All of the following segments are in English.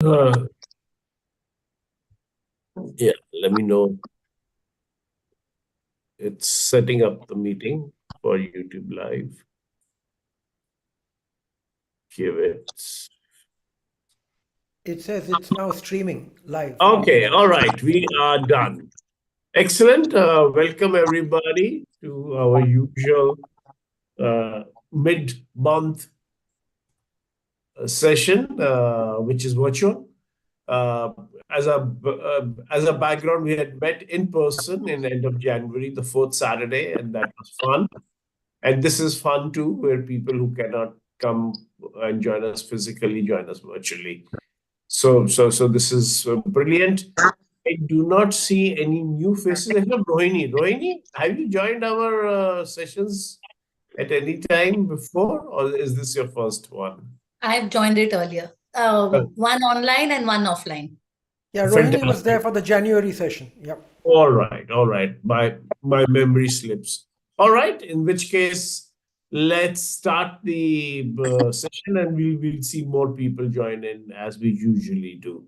Uh, yeah, let me know. It's setting up the meeting for YouTube Live. Give it. It says it's now streaming live. Okay, all right, we are done. Excellent. Welcome everybody to our usual mid-month session, which is virtual. Uh, as a background, we had met in person in the end of January, the fourth Saturday, and that was fun. And this is fun too, where people who cannot come and join us physically join us virtually. So this is brilliant. I do not see any new faces except Rohini. Rohini, have you joined our sessions at any time before, or is this your first one? I've joined it earlier. One online and one offline. Yeah, Rohini was there for the January session. Yep. All right, all right. My memory slips. All right, in which case, let's start the session and we'll see more people join in as we usually do.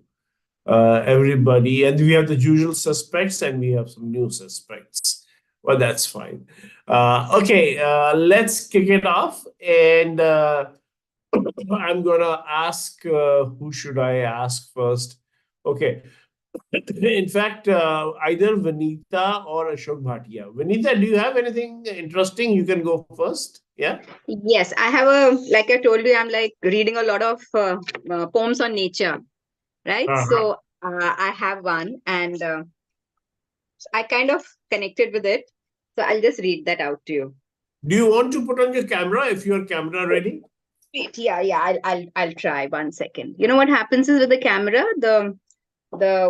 Everybody, and we have the usual suspects and we have some new suspects. Well, that's fine. Okay, let's kick it off. And I'm going to ask, who should I ask first? Okay. In fact, either Vanita or Ashok Bhatia. Vanita, do you have anything interesting? You can go first. Yeah. Yes, I have like I told you, I'm like reading a lot of poems on nature, right? So I have one and I kind of connected with it. So I'll just read that out to you. Do you want to put on your camera if your camera ready? Wait, yeah, I'll try 1 second. You know what happens is with the camera, the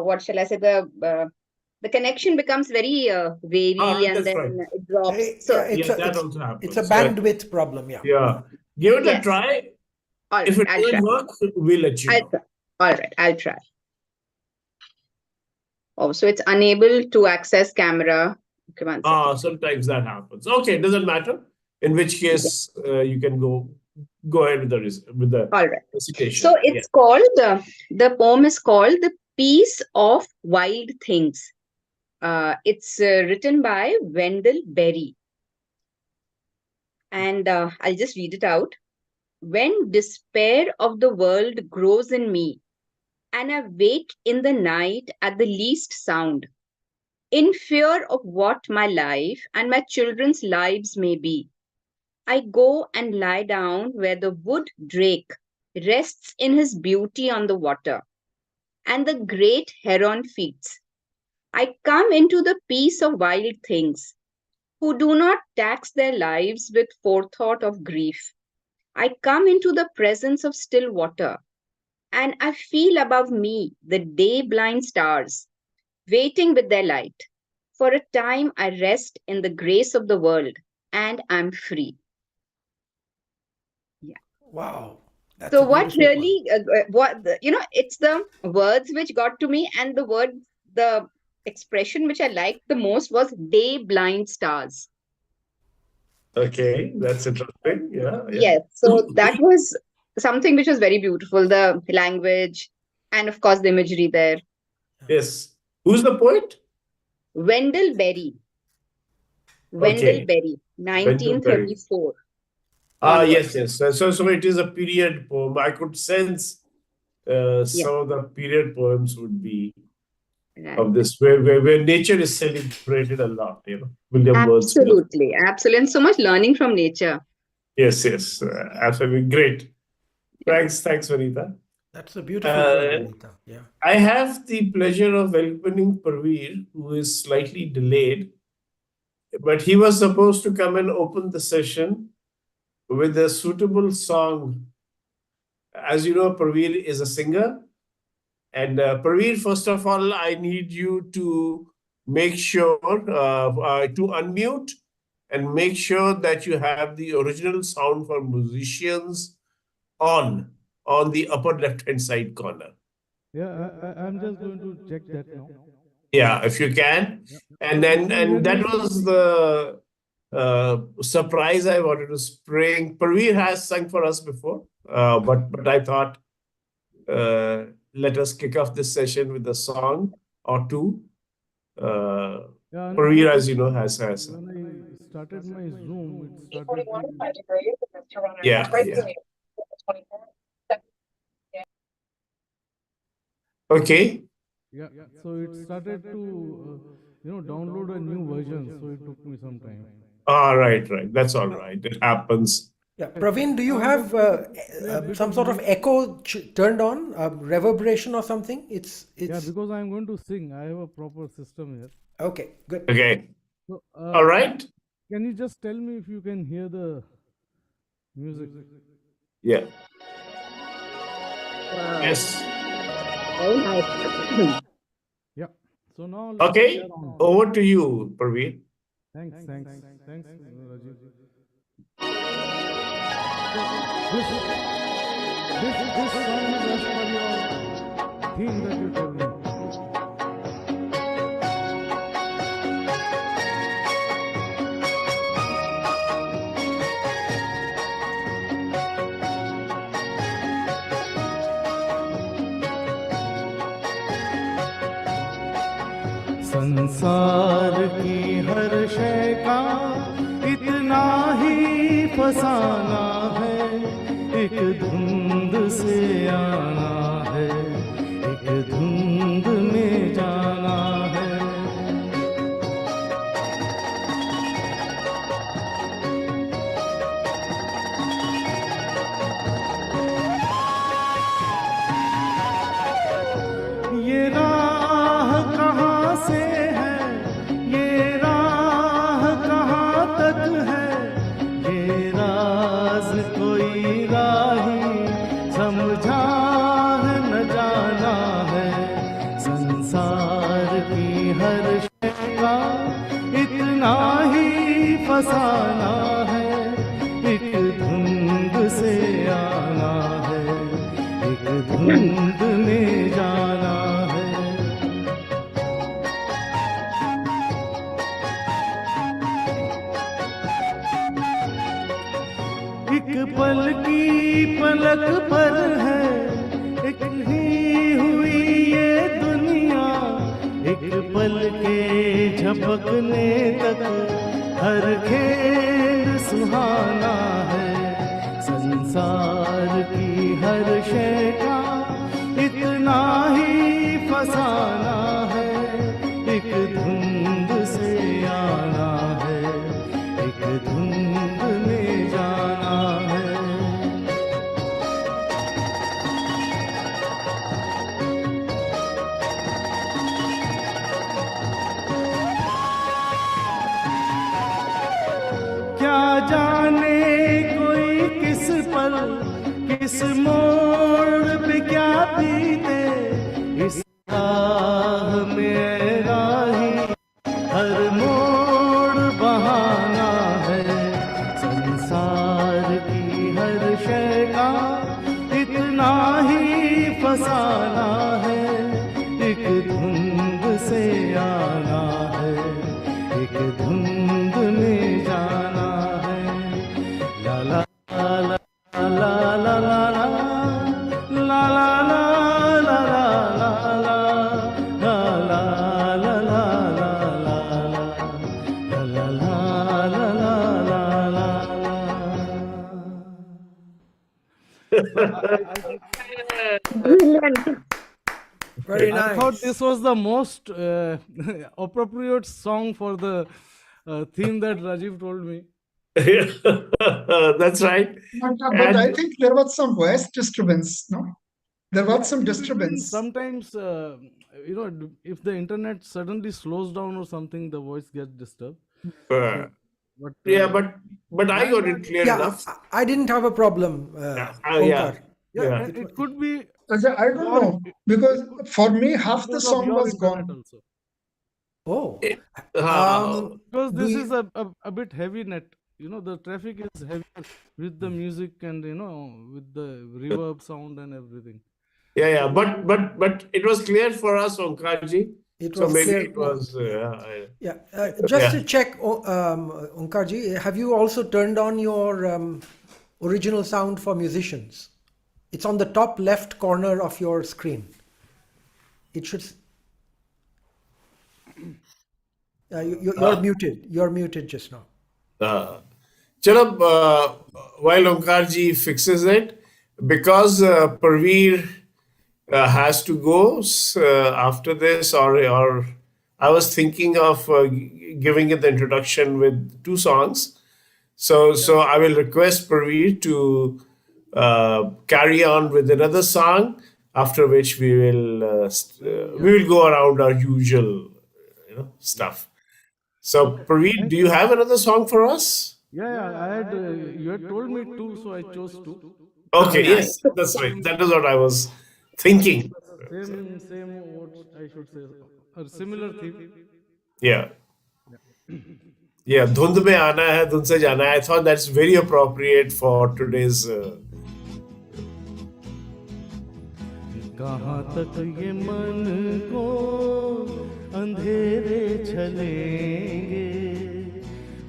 what shall I say, the connection becomes very wavy and then right. it drops. So that also happens. It's a bandwidth problem. Yeah. Yeah. Give it a try. All if right, it doesn't work, we'll let you know. All right, I'll try. Oh, so it's unable to access camera. Okay, 1 second. Sometimes that happens. Okay, doesn't matter. In which case, you can go ahead with the all right recitation. So it's called the poem is called The Peace of Wild Things. It's written by Wendell Berry, and I'll just read it out. When despair of the world grows in me, and I wake in the night at the least sound, in fear of what my life and my children's lives may be, I go and lie down where the wood drake rests in his beauty on the water, and the great heron feeds. I come into the peace of wild things, who do not tax their lives with forethought of grief. I come into the presence of still water, and I feel above me the day-blind stars, waiting with their light. For a time I rest in the grace of the world, and I'm free. Yeah. Wow. That's So what really, it's the words which got to me, and the expression which I liked the most was day-blind stars. Okay, that's interesting. Yeah. Yes, so that was something which was very beautiful, the language and of course the imagery there. Yes. Who's the poet? Wendell Berry. Wendell Berry, 1934. Yes. So it is a period poem. I could sense some of the period poems would be of this, where nature is celebrated a lot, William Wordsworth. Absolutely. And so much learning from nature. Yes. Absolutely. Great. Thanks, Vanita. That's a beautiful poem, Vanita. Yeah. I have the pleasure of welcoming Parveer, who is slightly delayed, but he was supposed to come and open the session with a suitable song. As you know, Parveer is a singer. And Parveer, first of all, I need you to make sure to unmute and make sure that you have the original sound for musicians on the upper left-hand side corner. Yeah, I'm just going to check that now. Yeah, if you can. And that was the surprise I wanted to spring. Parveer has sung for us before, but I thought let us kick off this session with a song or two. Yeah, Praveer, as you know, has when I started my Zoom, it started to. yeah, yeah. Okay. Yeah, so it started to, download a new version. So it took me some time. All right, right. That's all right. It happens. Yeah, Praveen, do you have some sort of echo turned on, reverberation or something? Yeah, because I'm going to sing. I have a proper system here. Okay, good. Okay. So, All right. can you just tell me if you can hear the music? Yeah. Wow. Yes. Very nice. Yeah. So now Okay. we are on. Over to you, Praveer. Thanks, Rajiv. So this song is as per your theme that you told me. संसार की हर शय का इतना ही फसाना है, एक धुंध से आना है, एक धुंध में जाना है। ये राह कहाँ से है, ये राह कहाँ तक है, ये राज कोई राही समझा है न जाना है। संसार की हर शय का इतना ही फसाना है, एक धुंध से आना है, एक धुंध में जाना है। एक पल की पलक पर है, एक ही हुई ये दुनिया, एक पल के झपकने तक हर खेल सुहाना है। संसार की हर शय का इतना ही फसाना है, एक धुंध से आना है, एक धुंध में जाना है। क्या जाने कोई किस पल किस मोड़ पे क्या बीते, इस राह में राही हर मोड़ बहाना है। संसार की हर शय का इतना ही फसाना है, एक धुंध से आना है, एक धुंध में जाना है। ला ला ला ला ला ला ला ला ला ला ला ला ला ला Brilliant. Very I nice. thought this was the most appropriate song for the theme that Rajiv told me. That's right. But I think there was some voice disturbance, no? There was some disturbance. Sometimes, if the internet suddenly slows down or something, the voice gets disturbed. But Yeah, but I got it clear Yeah, enough. I didn't have a problem, Yeah. Omkar. Yeah. and it could be I don't know, because for me, half the because of song your was internet gone. also. Oh, Because this we- is a bit heavy net. The traffic is heavy with the music and with the reverb sound and everything. Yeah. But it was clear for us, Omkarji. it So was maybe clear. it was. Yeah, just Yeah. to check, Omkarji, have you also turned on your original sound for musicians? It's on the top left corner of your screen. It should. You're muted. You're muted just now. Chalo, while Omkar ji fixes it, because Parveer has to go after this, or I was thinking of giving it the introduction with two songs. So I will request Parveer to carry on with another song, after which we will go around our usual stuff. So Parveer, do you have another song for us? Yeah, I had you had told me two, so I chose two. Okay, yes, that's right. That is what I was thinking. Same what I should say, a similar theme. Yeah. Yeah, धुंध में आना है, धुंध से जाना है. I thought that's very appropriate for today's. कहाँ तक ये मन को अंधेरे चलेंगे,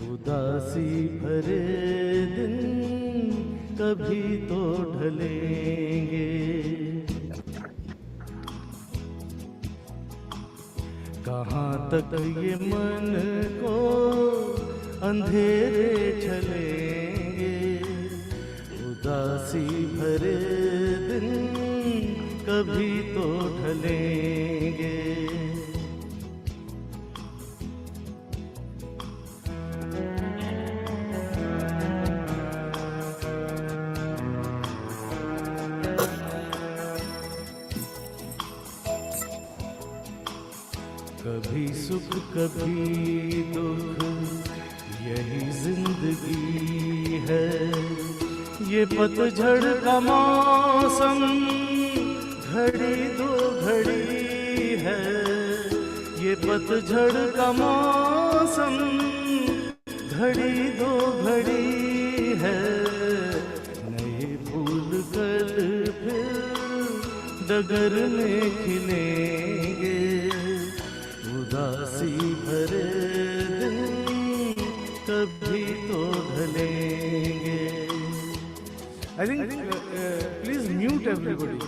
उदासी भरे दिन कभी तो ढलेंगे. कहाँ तक ये मन को अंधेरे चलेंगे, उदासी भरे दिन कभी तो ढलेंगे. कभी सुख कभी दुख यही जिंदगी है, ये पतझड़ का मौसम घड़ी दो घड़ी है, ये पतझड़ का मौसम घड़ी दो घड़ी है. नए फूल कल फिर डगर में खिलेंगे, उदासी भरे दिन कभी तो ढलेंगे. I think please mute everybody.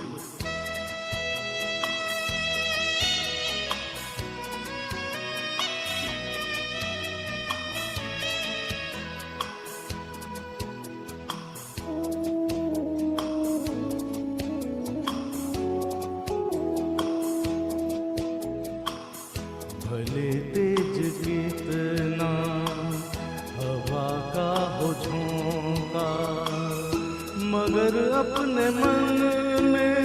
भले तेज कितना हवा का हो झोंका, मगर अपने मन में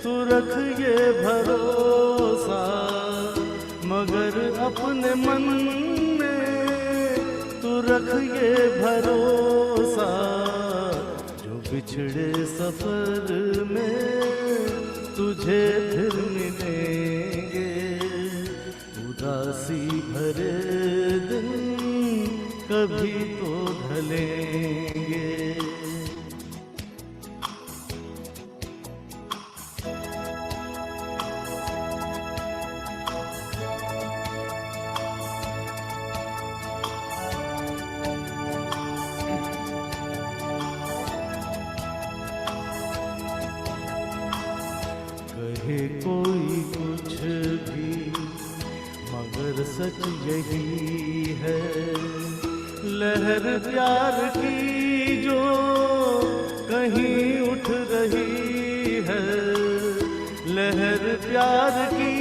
तू रख ये भरोसा, मगर अपने मन में तू रख ये भरोसा, जो बिछड़े सफर में तुझे फिर मिलेंगे, उदासी भरे दिन कभी तो ढलेंगे. कहे कोई कुछ भी मगर सच यही है, लहर प्यार की जो कहीं उठ रही है, लहर प्यार की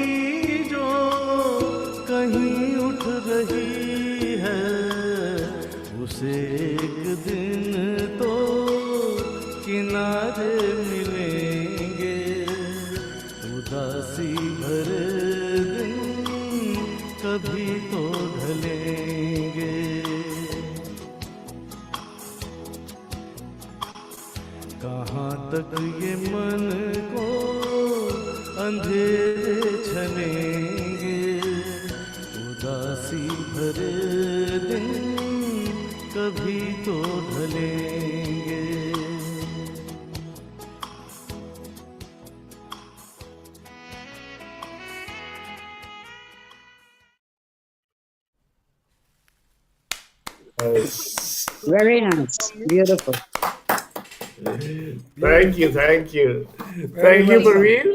जो कहीं उठ रही है, उसे एक दिन तो किनारे मिलेंगे, उदासी भरे दिन कभी तो ढलेंगे. कहाँ तक ये मन को अंधेरे चलेंगे, उदासी भरे दिन कभी तो ढलेंगे. Very nice. Beautiful. Thank you, Very well Parveer.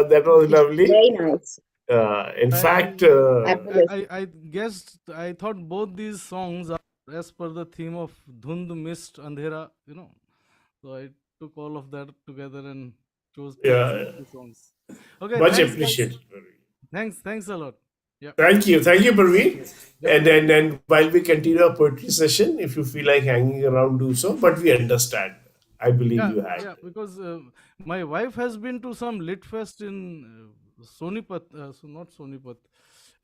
That was lovely. Very nice. In I, fact, I guessed, I thought both these songs are as per the theme of Dhund, Mist, Andhera, So I took all of that together and chose these yeah, two songs. Okay, much thanks, guys. appreciated. Thanks a lot. Yeah, Thank you, Parveen. Yep. And while we continue our poetry session, if you feel like hanging around, do so. But we understand. I believe you had. yeah, because my wife has been to some lit fest in Sonipat, so not Sonipat.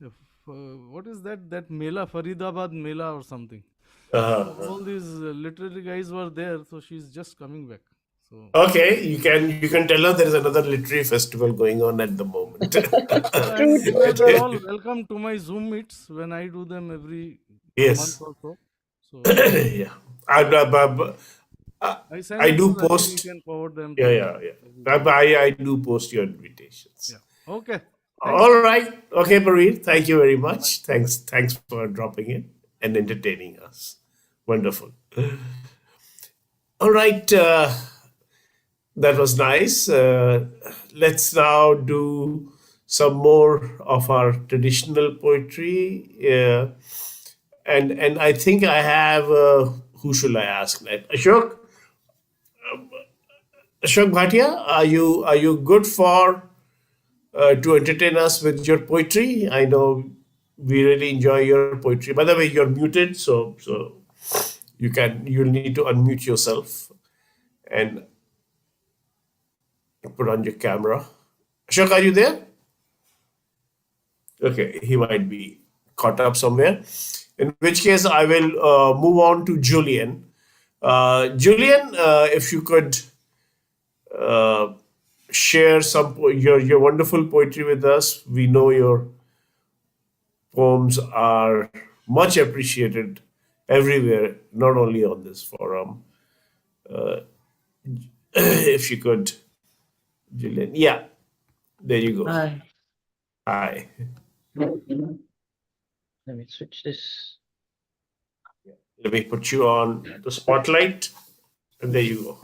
If, what is that? That Mela, Faridabad Mela or something. So all these literary guys were there, so she's just coming back. So Okay, you can tell her there is another literary festival going on at the moment. and they're all welcome to my Zoom meets when I do them every month Yes. or so. So Yeah. I send I it do to Rajiv. You post. can forward them Yeah, to. yeah. I do post your invitations. Yeah. Okay. Thanks. All right. Okay, Parveen. Thank you very much. Thanks for dropping in and entertaining us. Wonderful. All right. That was nice. Let's now do some more of our traditional poetry. And I think I have. Who should I ask? Ashok Bhatia, are you good for to entertain us with your poetry? I know we really enjoy your poetry. By the way, you're muted, so you'll need to unmute yourself and put on your camera. Ashok, are you there? Okay, he might be caught up somewhere. In which case, I will move on to Julian. Julian, if you could share your wonderful poetry with us. We know your poems are much appreciated everywhere, not only on this forum. If you could, Julian. Yeah, there you go. Hi. Hi. Let me switch this. Let me put you on the spotlight, and there you go.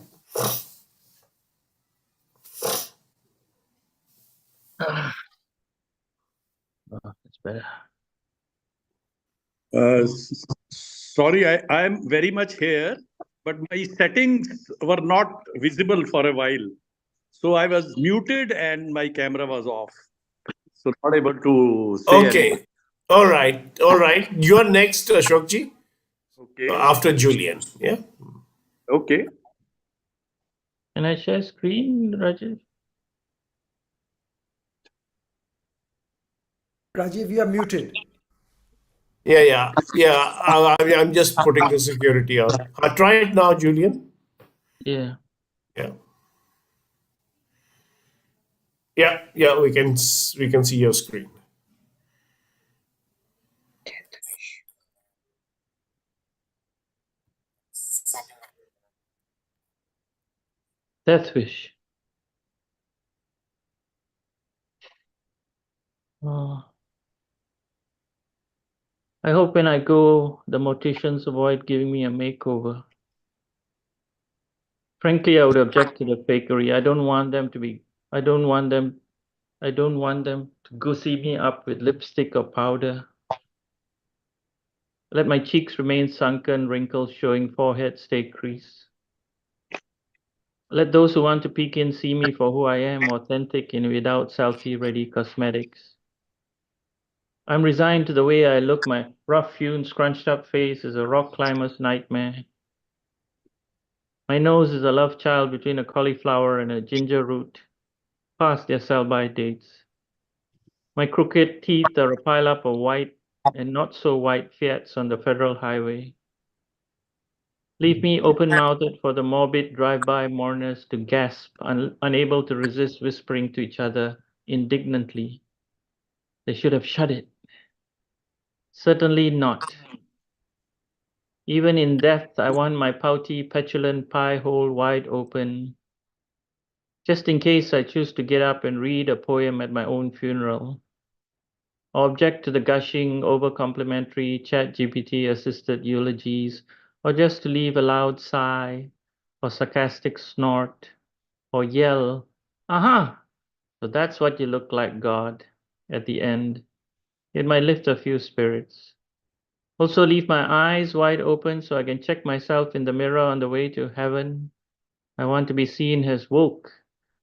Ah. Oh, that's better. Sorry, I am very much here, but my settings were not visible for a while. So I was muted and my camera was off. So not able to say anything. Okay. All right. All right. You're next, Ashokji, Okay. after Julian. Yeah. Okay. Can I share screen, Rajiv? Rajiv, you are muted. Yeah. I'm just putting the security on. Try it now, Julian. Yeah. Yeah. Yeah. We can see your screen. Death wish. Oh. I hope when I go, the morticians avoid giving me a makeover. Frankly, I would object to the fakery. I don't want them to goosey me up with lipstick or powder. Let my cheeks remain sunken, wrinkles showing forehead stay crease. Let those who want to peek in see me for who I am, authentic and without selfie-ready cosmetics. I'm resigned to the way I look. My rough-hewn, scrunched-up face is a rock climber's nightmare. My nose is a love child between a cauliflower and a ginger root, past their sell-by dates. My crooked teeth are a pile-up of white and not-so-white Fiats on the federal highway. Leave me open-mouthed for the morbid drive-by mourners to gasp, unable to resist whispering to each other indignantly. They should have shut it. Certainly not. Even in death, I want my pouty, petulant pie hole wide open, just in case I choose to get up and read a poem at my own funeral, or object to the gushing, over-complimentary ChatGPT-assisted eulogies, or just to leave a loud sigh, or sarcastic snort, or yell, aha, So that's what you look like, God, at the end. It might lift a few spirits. Also, leave my eyes wide open so I can check myself in the mirror on the way to heaven. I want to be seen as woke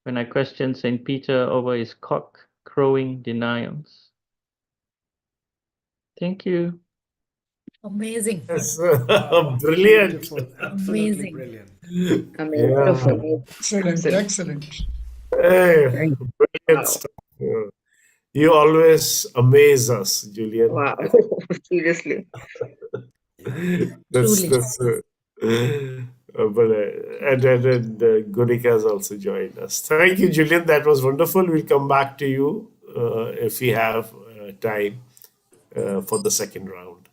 when I question St. Peter over his cock crowing denials. Thank you. Amazing. Yes. Wow, Brilliant. beautiful, absolutely Amazing. brilliant. Yeah. Excellent, excellent. Hey, Thank brilliant Wow. stuff. Yeah. You always amaze us, Julian. Wow. Seriously. That's Truly. but Gunika has also joined us. Thank you, Julian. That was wonderful. We'll come back to you if we have time for the second round.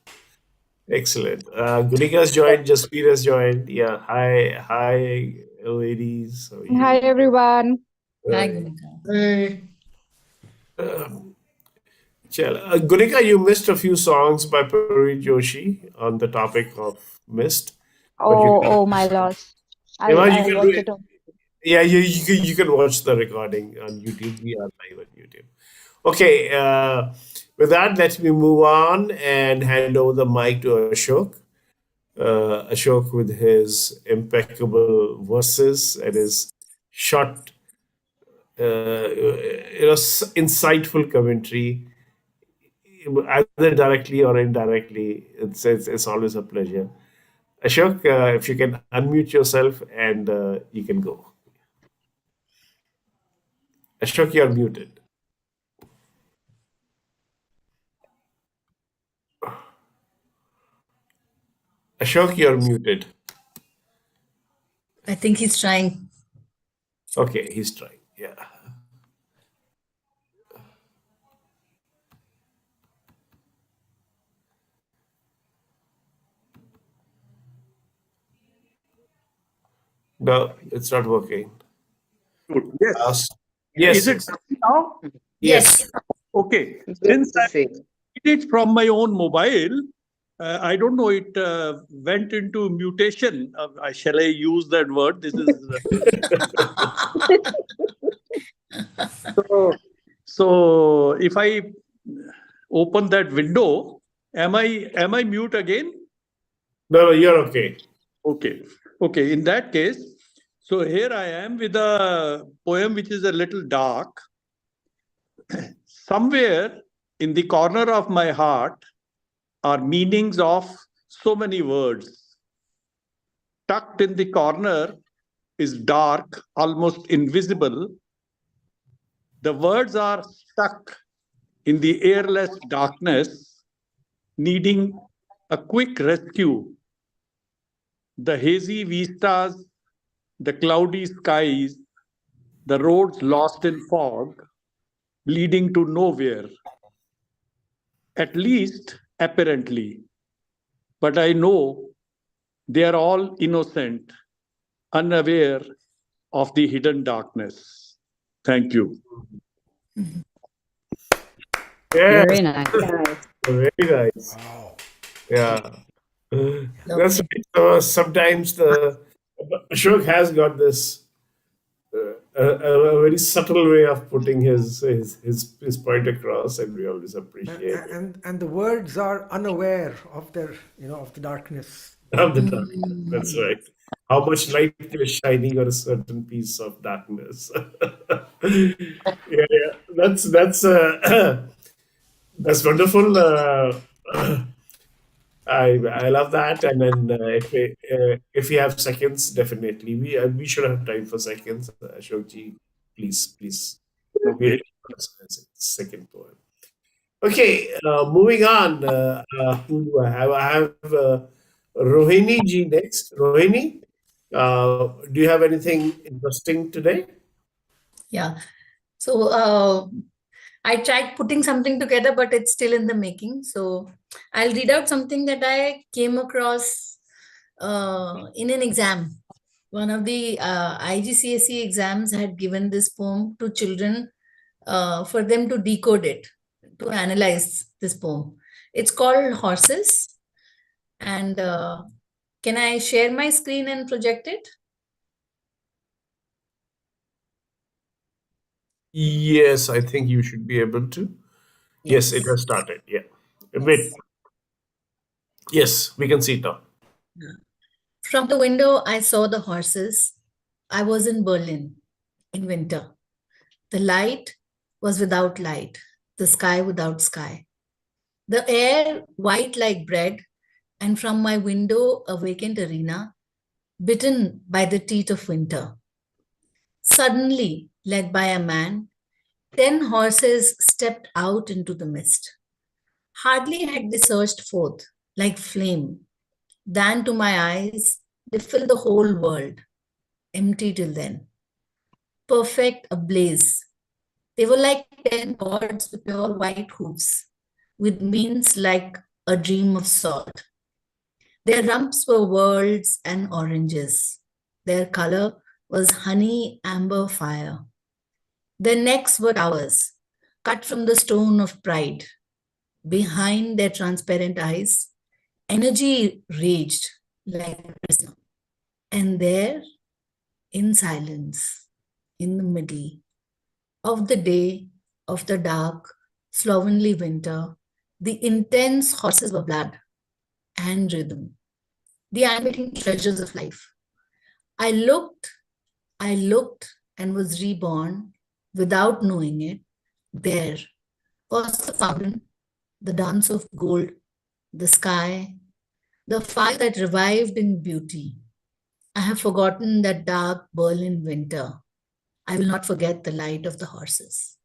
Excellent. Gunika has joined. Jaspreet has joined. Yeah. Hi, ladies. How are Hi you? everyone. Hi, Right. Gunika. Hey, Gunika, you missed a few songs by Puri Joshi on the topic of mist, but you can. Oh my loss. Eva, you I'll can watch it on. yeah, you can watch the recording on YouTube. We are live on YouTube. Okay, with that, let me move on and hand over the mic to Ashok. Ashok with his impeccable verses and his short, insightful commentary, either directly or indirectly. It's always a pleasure. Ashok, if you can unmute yourself and you can go. Ashok, you're muted. Ashok, you're muted. I think he's trying. Okay, he's trying. Yeah. No, it's not working. Good. Yes. Us. Is Yes. it now? Yes. Okay. Good Since to I see. did it from my own mobile, I don't know, it went into mutation. Shall I use that word? This is so if I open that window, am I mute again? No, you're okay. Okay. Okay. In that case, so here I am with a poem which is a little dark. Somewhere in the corner of my heart are meanings of so many words. Tucked in the corner is dark, almost invisible. The words are stuck in the airless darkness, needing a quick rescue. The hazy vistas, the cloudy skies, the roads lost in fog, leading to nowhere. At least apparently. But I know they are all innocent, unaware of the hidden darkness. Thank you. Yeah, Very nice. very nice. Wow. Yeah. That's Lovely. right. Sometimes the Ashok has got this a very subtle way of putting his point across, and we always appreciate it. And the words are unaware of their, of the darkness. Of the darkness. That's right. How much light is shining on a certain piece of darkness. Yeah. That's that's wonderful. I love that. And then if we have seconds, definitely we should have time for seconds. Ashokji, please. Okay. Second poem. Okay, moving on. Who do I have? I have Rohini ji next. Rohini, do you have anything interesting today? Yeah. So I tried putting something together, but it's still in the making. So I'll read out something that I came across in an exam. One of the IGCSE exams had given this poem to children for them to decode it, to analyze this poem. It's called Horses. And can I share my screen and project it? Yes, I think you should be able to. Yes, it has started. Yeah. Wait. Yes, we can see it now. From the window, I saw the horses. I was in Berlin in winter. The light was without light, the sky without sky. The air white like bread, and from my window, a vacant arena, bitten by the teeth of winter. Suddenly, led by a man, 10 horses stepped out into the mist. Hardly had they surged forth, like flame, than to my eyes, they filled the whole world, empty till then, perfect ablaze. They were like 10 gods with pure white hooves, with means like a dream of salt. Their rumps were worlds and oranges. Their color was honey amber fire. Their necks were towers, cut from the stone of pride. Behind their transparent eyes, energy raged like a prisoner. And there, in silence, in the middle of the day, of the dark, slovenly winter, the intense horses were blood and rhythm, the animating treasures of life. I looked, and was reborn without knowing it. There was the fountain, the dance of gold, the sky, the fire that revived in beauty. I have forgotten that dark Berlin winter. I will not forget the light of the horses.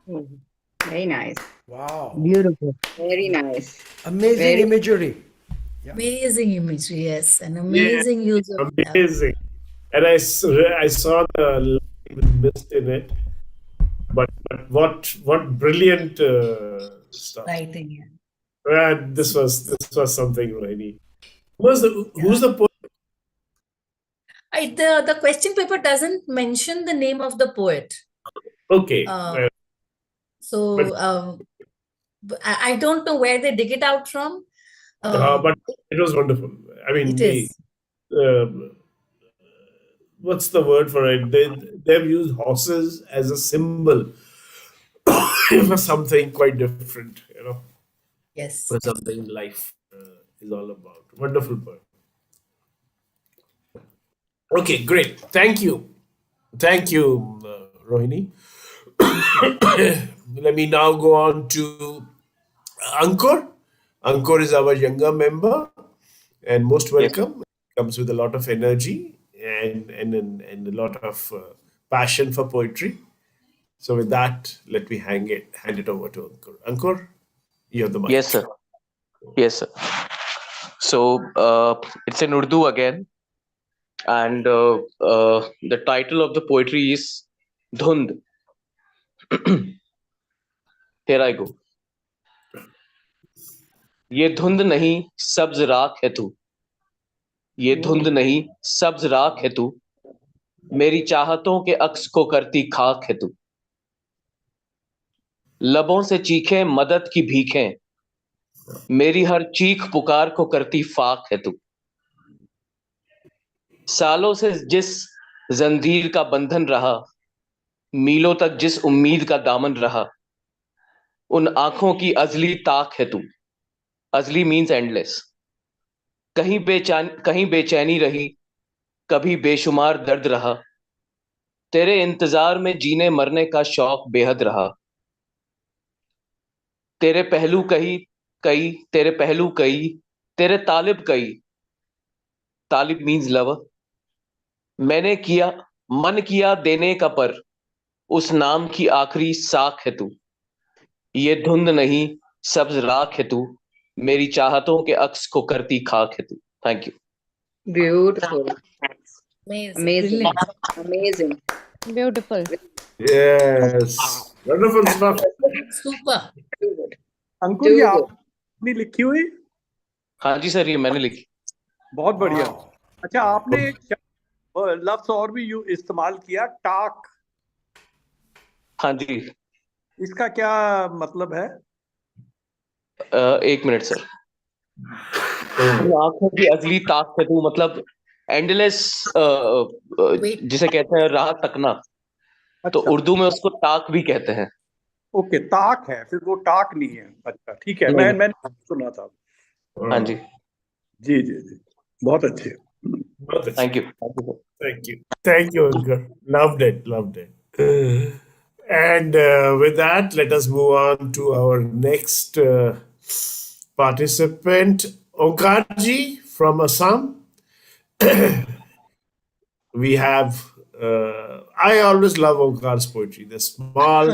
Very nice. Wow. Beautiful. Very nice. Amazing Very- imagery. Yeah. Amazing imagery, yes, an amazing use of Amazing. And I saw the line with mist in it. But what brilliant stuff. writing. Yeah. This was something really. Who's the poet? The question paper doesn't mention the name of the poet. Okay. So I don't know where they dig it out from. But it was wonderful. I mean, It is. What's the word for it? They've used horses as a symbol for something quite different, Yes. for something life is all about. Wonderful poem. Okay, great. Thank you, Rohini. Let me now go on to Ankur. Ankur is our younger member and most welcome. Comes with a lot of energy and a lot of passion for poetry. So with that, let me hand it over to Ankur. Ankur, you have the mic. Yes, sir. Yes, sir. So it's in Urdu again, and the title of the poetry is Dhund. Here I go. ये धुंध नहीं सब्ज राख है तू, ये धुंध नहीं सब्ज राख है तू, मेरी चाहतों के अक्स को करती खाक है तू, लबों से चीखे मदद की भीखें, मेरी हर चीख पुकार को करती फाक है तू, सालों से जिस जंजीर का बंधन रहा, मीलों तक जिस उम्मीद का दामन रहा, उन आंखों की अजली ताक है तू. अजली मीन्स एंडलेस. कहीं बेचैनी रही, कभी बेशुमार दर्द रहा, तेरे इंतजार में जीने मरने का शौक बेहद रहा, तेरे पहलू कई, तेरे तालिब कई, तालिब मीन्स लवर, मैंने किया मन किया देने का पर, उस नाम की आखिरी साख है तू, ये धुंध नहीं सब्ज राख है तू, मेरी चाहतों के अक्स को करती खाक है तू. Thank you. Beautiful. Amazing. Amazing. Brilliant. Amazing. Beautiful. Yes. Wonderful stuff. Super. Too good. Ankur Too ये good. आपने लिखी हुई? हाँ जी सर, ये मैंने लिखी. बहुत बढ़िया. Wow. अच्छा, आपने एक लफ्ज और भी इस्तेमाल किया, टाक. हाँ जी. इसका क्या मतलब है? एक मिनट सर. आंखों की अजली ताक है तू मतलब एंडलेस, जिसे कहते हैं राह तकना. तो अच्छा उर्दू में उसको टाक भी कहते हैं। ओके, ताक है, फिर वो टाक नहीं है। अच्छा ठीक है, नहीं, मैंने सुना था। हाँ जी, जी जी जी, बहुत अच्छे। बहुत अच्छे. Thank you. Thank you, Ankar. Loved it, loved it. And with that, let us move on to our next participant, Onkarji from Assam. We have, I always love Onkar's poetry. They're small,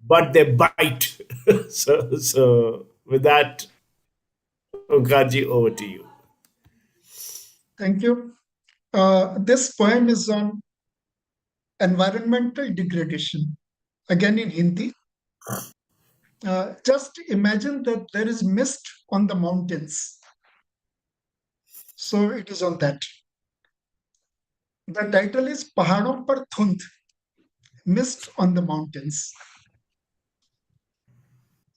but they bite. So with that, Onkarji, over to you. Thank you. This poem is on environmental degradation, again in Hindi. Just imagine that there is mist on the mountains. So it is on that. The title is Pahadon par Thund, Mist on the Mountains.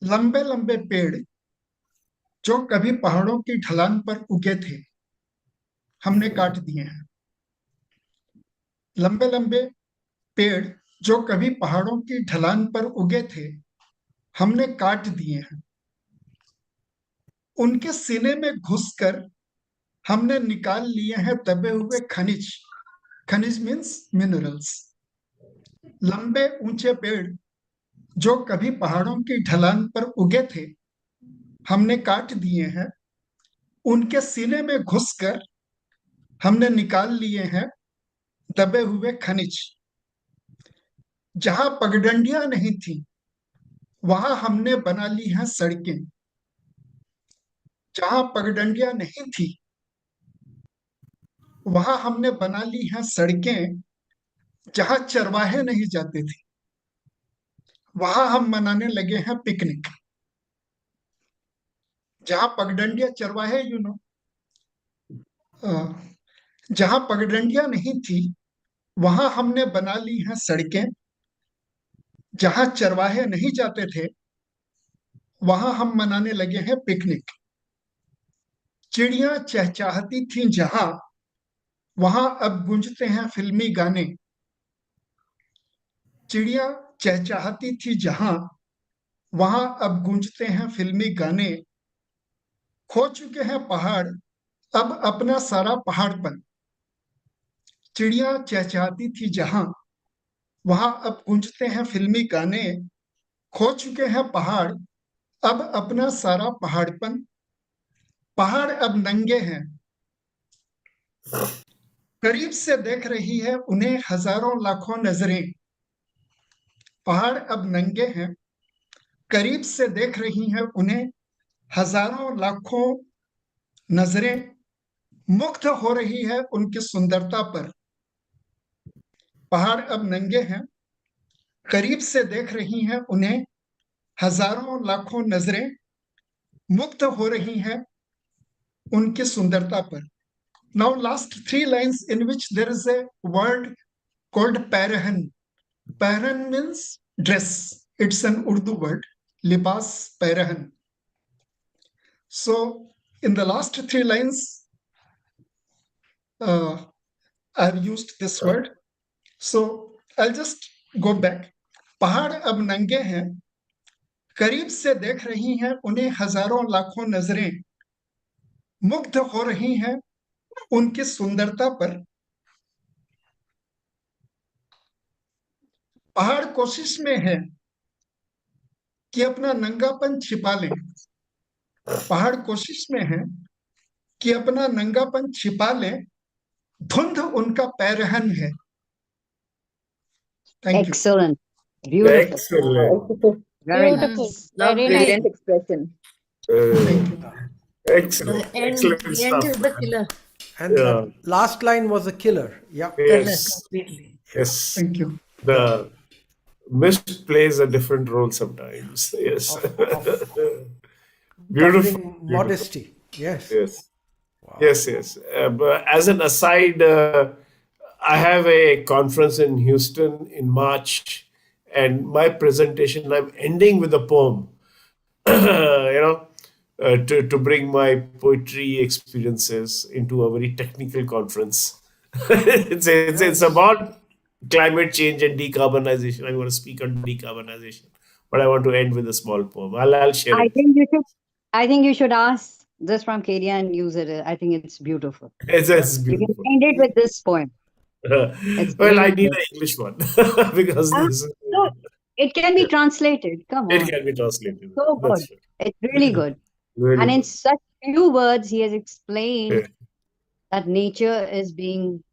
लंबे लंबे पेड़ जो कभी पहाड़ों की ढलान पर उगे थे, हमने काट दिए हैं. लंबे लंबे पेड़ जो कभी पहाड़ों की ढलान पर उगे थे, हमने काट दिए हैं. उनके सीने में घुसकर हमने निकाल लिए हैं दबे हुए खनिज. खनिज मीन्स मिनरल्स. लंबे ऊंचे पेड़ जो कभी पहाड़ों की ढलान पर उगे थे, हमने काट दिए हैं. उनके सीने में घुसकर हमने निकाल लिए हैं दबे हुए खनिज. जहां पगडंडियां नहीं थी, वहां हमने बना ली हैं सड़कें. जहां पगडंडियां नहीं थी, वहां हमने बना ली हैं सड़कें. जहां चरवाहे नहीं जाते थे, वहां हम मनाने लगे हैं पिकनिक. जहां पगडंडियां, चरवाहे, जहां पगडंडियां नहीं थी, वहां हमने बना ली हैं सड़कें. जहां चरवाहे नहीं जाते थे, वहां हम मनाने लगे हैं पिकनिक. चिड़ियां चहचहाती थीं जहां, वहां अब गूंजते हैं फिल्मी गाने. चिड़ियां चहचहाती थी जहां, वहां अब गूंजते हैं फिल्मी गाने. खो चुके हैं पहाड़ अब अपना सारा पहाड़पन. चिड़ियां चहचहाती थी जहां, वहां अब गूंजते हैं फिल्मी गाने. खो चुके हैं पहाड़ अब अपना सारा पहाड़पन. पहाड़ अब नंगे हैं, करीब से देख रही है उन्हें हजारों लाखों नजरें. पहाड़ अब नंगे हैं, करीब से देख रही है उन्हें हजारों लाखों नजरें. मुग्ध हो रही है उनकी सुंदरता पर. पहाड़ अब नंगे हैं, करीब से देख रही हैं उन्हें हजारों लाखों नजरें. मुग्ध हो रही हैं उनकी सुंदरता पर. Now last three lines in which there is a word called parahan. Parahan means dress. It's an Urdu word. Libas parahan. So in the last three lines, I've used this word. So I'll just go back. पहाड़ अब नंगे हैं, करीब से देख रही हैं उन्हें हजारों लाखों नजरें. मुग्ध हो रही हैं उनकी सुंदरता पर. पहाड़ कोशिश में है कि अपना नंगापन छिपा लें. पहाड़ कोशिश में है कि अपना नंगापन छिपा लें. धुंध उनका पैरहन है. Thank you. Excellent. Beautiful. Excellent. Very Beautiful. nice. Very nice. Brilliant expression. Thank you. Excellent. The end, Excellent the end stuff. is the killer. And Yeah. the last line was a killer. Yeah. Killer Yes. completely. Yes. Thank you. The mist plays a different role sometimes. Yes. Beautiful. Covering modesty. Yes. Yes. Yes, yes. But as an aside, I have a conference in Houston in March, and my presentation, I'm ending with a poem, to bring my poetry experiences into a very technical conference. It's climate change and decarbonization. I'm going to speak on decarbonization, but I want to end with a small poem. I'll share it. I think you should ask this from Kedia and use it. I think it's beautiful. It's You can beautiful. end it with this poem. It's Well, I really need good. an English one because this is, So it can be translated. Come it on. can be translated. So good. That's right. It's really good. Really And in good. such few words, he has explained Yeah. that nature is being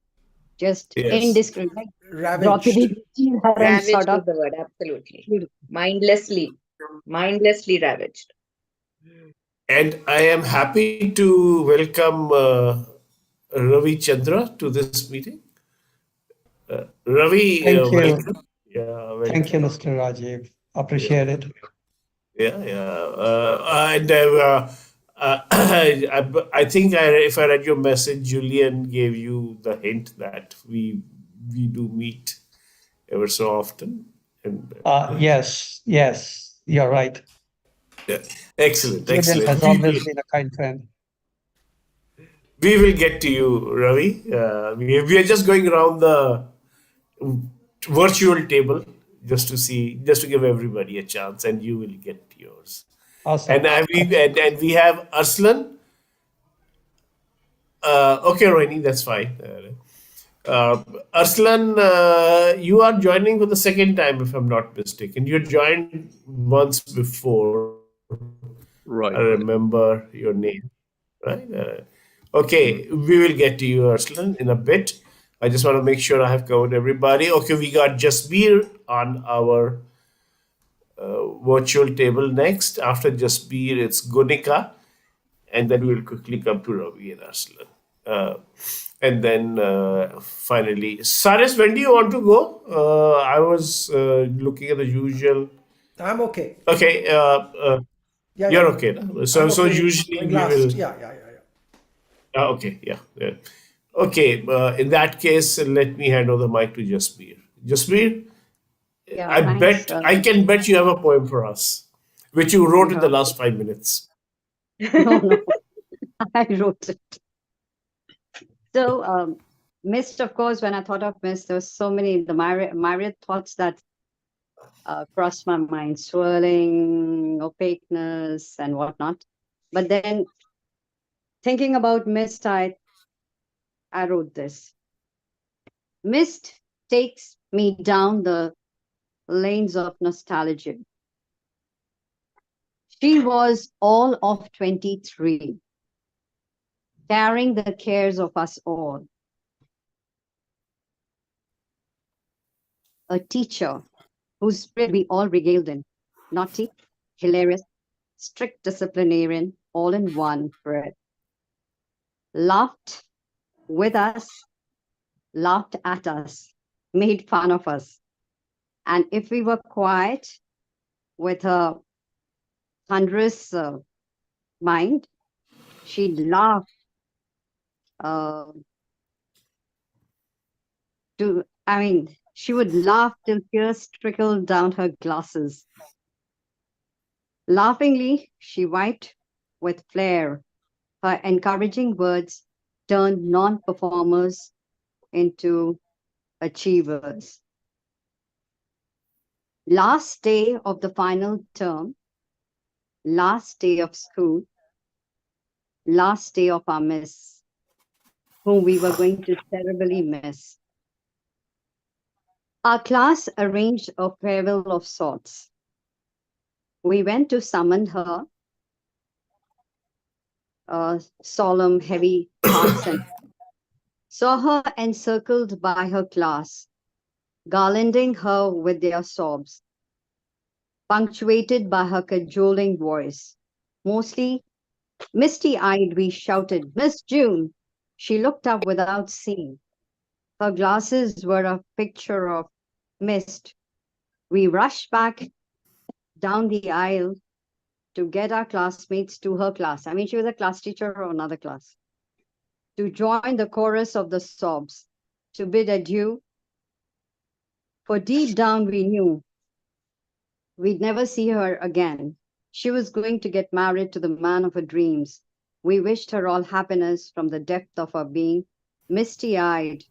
just Yes. indiscriminate. Ravaged. Ravaged Sort of. is the word, absolutely. Beautiful. Mindlessly ravaged. And I am happy to welcome Ravi Chandra to this meeting. Ravi, Thank you. welcome. Yeah, welcome. Thank you, Mr. Rajiv. Appreciate it. Yeah. And I think if I read your message, Julian gave you the hint that we do meet ever so often. And Yes, you're right. yeah. Excellent. Julian has always been a kind friend. We will get to you, Ravi. We are just going around the virtual table just to give everybody a chance, and you will get yours. Awesome. And we have Arslan. Okay, Rohini, that's fine. Arslan, you are joining for the second time, if I'm not mistaken. You joined once before. Right. I remember your name, right? Okay, we will get to you, Arslan, in a bit. I just want to make sure I have covered everybody. Okay, we got Jasbir on our virtual table next. After Jasbir, it's Gunika, and then we'll quickly come to Ravi and Arslan. And then finally, Saris, when do you want to go? I was looking at the usual. I'm okay. Okay, Yeah, you're yeah. okay. No? I'm So okay. usually Going we last. will. Yeah. Okay, yeah. Okay, in that case, let me hand over the mic to Jasbir. Jasbir, Yeah, I thanks. can bet you have a poem for us, which you wrote in the last 5 minutes. No, I wrote it. So, mist, of course, when I thought of mist, there was so many the myriad thoughts that crossed my mind, swirling, opaqueness, and whatnot. But then, thinking about mist, I wrote this. Mist takes me down the lanes of nostalgia. She was all of 23, carrying the cares of us all. A teacher whose spirit we all regaled in, naughty, hilarious, strict disciplinarian, all in one breath. Laughed with us, laughed at us, made fun of us. And if we were quiet with her thunderous mind, she'd laugh she would laugh till tears trickled down her glasses. Laughingly, she wiped with flair. Her encouraging words turned non-performers into achievers. Last day of the final term, last day of school, last day of our miss, whom we were going to terribly miss. Our class arranged a farewell of sorts. We went to summon her, solemn, heavy hearts, and saw her encircled by her class, garlanding her with their sobs, punctuated by her cajoling voice. Mostly misty-eyed, we shouted, "Miss June!" She looked up without seeing. Her glasses were a picture of mist. We rushed back down the aisle to get our classmates to her class. I mean, she was a class teacher of another class. To join the chorus of the sobs, to bid adieu. For deep down we knew we'd never see her again. She was going to get married to the man of her dreams. We wished her all happiness from the depth of our being. Misty-eyed,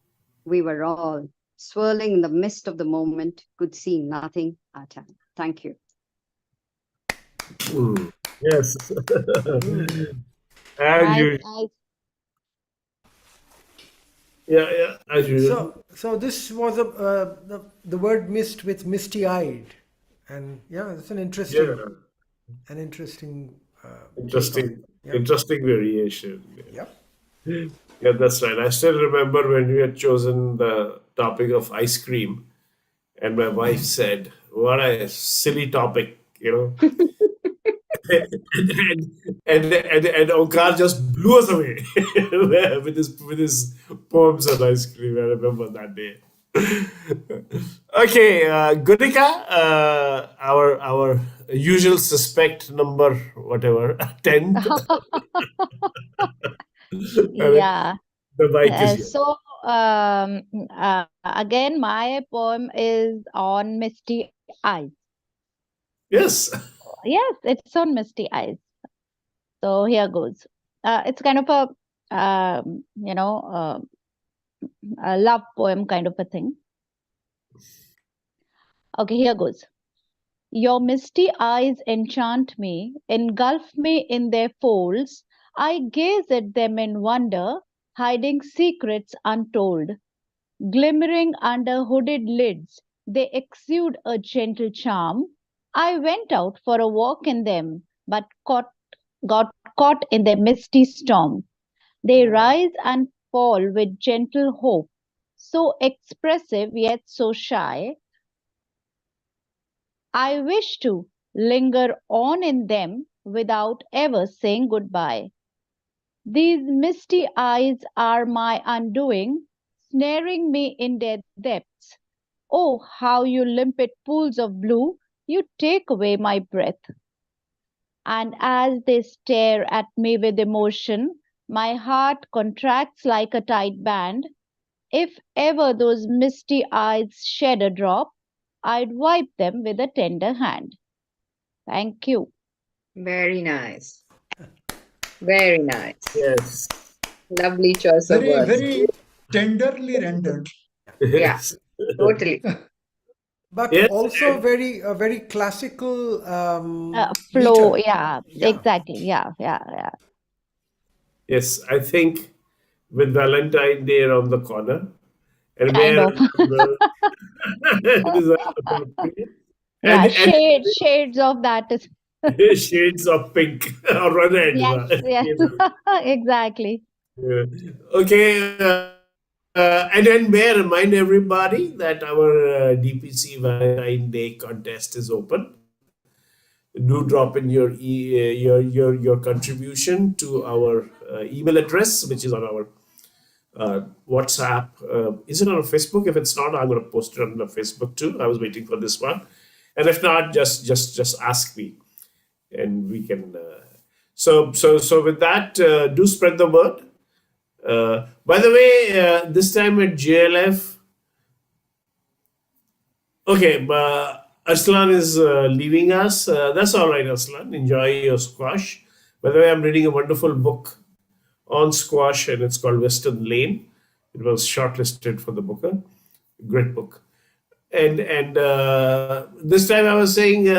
we were all swirling in the mist of the moment, could see nothing at all. Thank you. Yes. And Nice, you, nice. yeah, as usual. So this was the word mist with misty-eyed, and yeah, it's an interesting, Yeah, an interesting take on it. interesting, Yeah. interesting variation. Yep. Yeah, that's right. I still remember when we had chosen the topic of ice cream, and my wife said, "What a silly topic," you know. and Onkar just blew us away with his poems on ice cream. I remember that day. Okay, Gunika, our usual suspect number whatever 10th. Yeah. The mic is yours. So again, my poem is on misty eyes. Yes. Yes, it's on misty eyes. So here goes. It's kind of a a love poem kind of a thing. Okay, here goes. Your misty eyes enchant me, engulf me in their folds. I gaze at them in wonder, hiding secrets untold. Glimmering under hooded lids, they exude a gentle charm. I went out for a walk in them, but got caught in their misty storm. They rise and fall with gentle hope, so expressive yet so shy. I wish to linger on in them without ever saying goodbye. These misty eyes are my undoing, snaring me in their depths. Oh, how you limpid pools of blue, you take away my breath. And as they stare at me with emotion, my heart contracts like a tight band. If ever those misty eyes shed a drop, I'd wipe them with a tender hand. Thank you. Very nice. Very nice. Yes. Lovely choice of Very, words. very tenderly rendered. Yeah, totally. But Yes. also very classical Flow, meter. yeah, exactly. Yeah. Yes, I think with Valentine Day around the corner, and Kind where of. it is appropriate, Yeah, and shades of that is. shades of pink or red. Yes, exactly. Yeah. Okay, and then may I remind everybody that our DPC Valentine Day contest is open. Do drop in your contribution to our email address, which is on our WhatsApp. Is it on Facebook? If it's not, I'm going to post it on the Facebook too. I was waiting for this one, and if not, just ask me, and we can. So with that, do spread the word. By the way, this time at JLF, okay, Arslan is leaving us. That's all right, Arslan. Enjoy your squash. By the way, I'm reading a wonderful book on squash, and it's called Western Lane. It was shortlisted for the Booker. Great book. And this time I was saying, we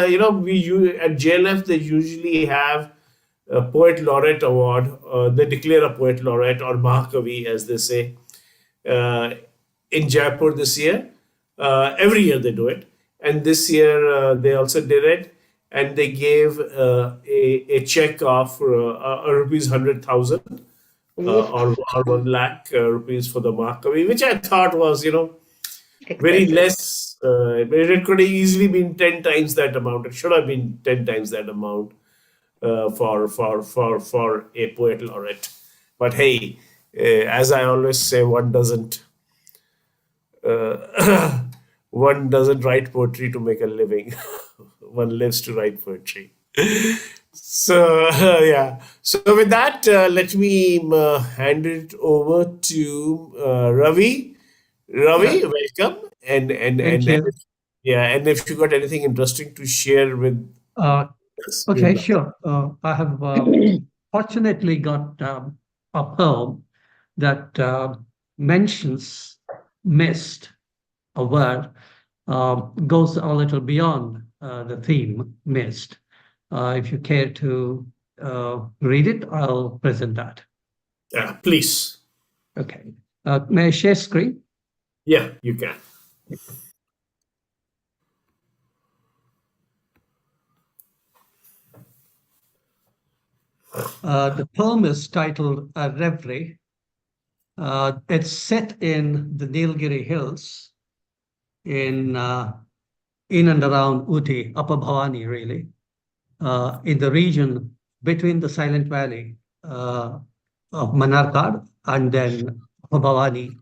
at JLF they usually have a poet laureate award. They declare a poet laureate or Mahakavi, as they say, in Jaipur this year. Every year they do it, and this year they also did it, and they gave a check of rupees 100,000 or 1 lakh rupees for the Mahakavi, which I thought was very less. It could have easily been 10 times that amount. It should have been 10 times that amount for a poet laureate. But hey, as I always say, one doesn't write poetry to make a living. One lives to write poetry. So yeah. So with that, let me hand it over to Ravi. Ravi, welcome. And Thank you. and if you got anything interesting to share with us, Okay, sure. I have fortunately got a poem that mentions mist a word goes a little beyond the theme mist. If you care to read it, I'll present that. Yeah, please. Okay. May I share screen? Yeah, you can. The poem is titled A Reverie. It's set in the Nilgiri Hills in and around Uti, Upper Bhavani, really, in the region between the Silent Valley of Manarkad and then Upper Bhavani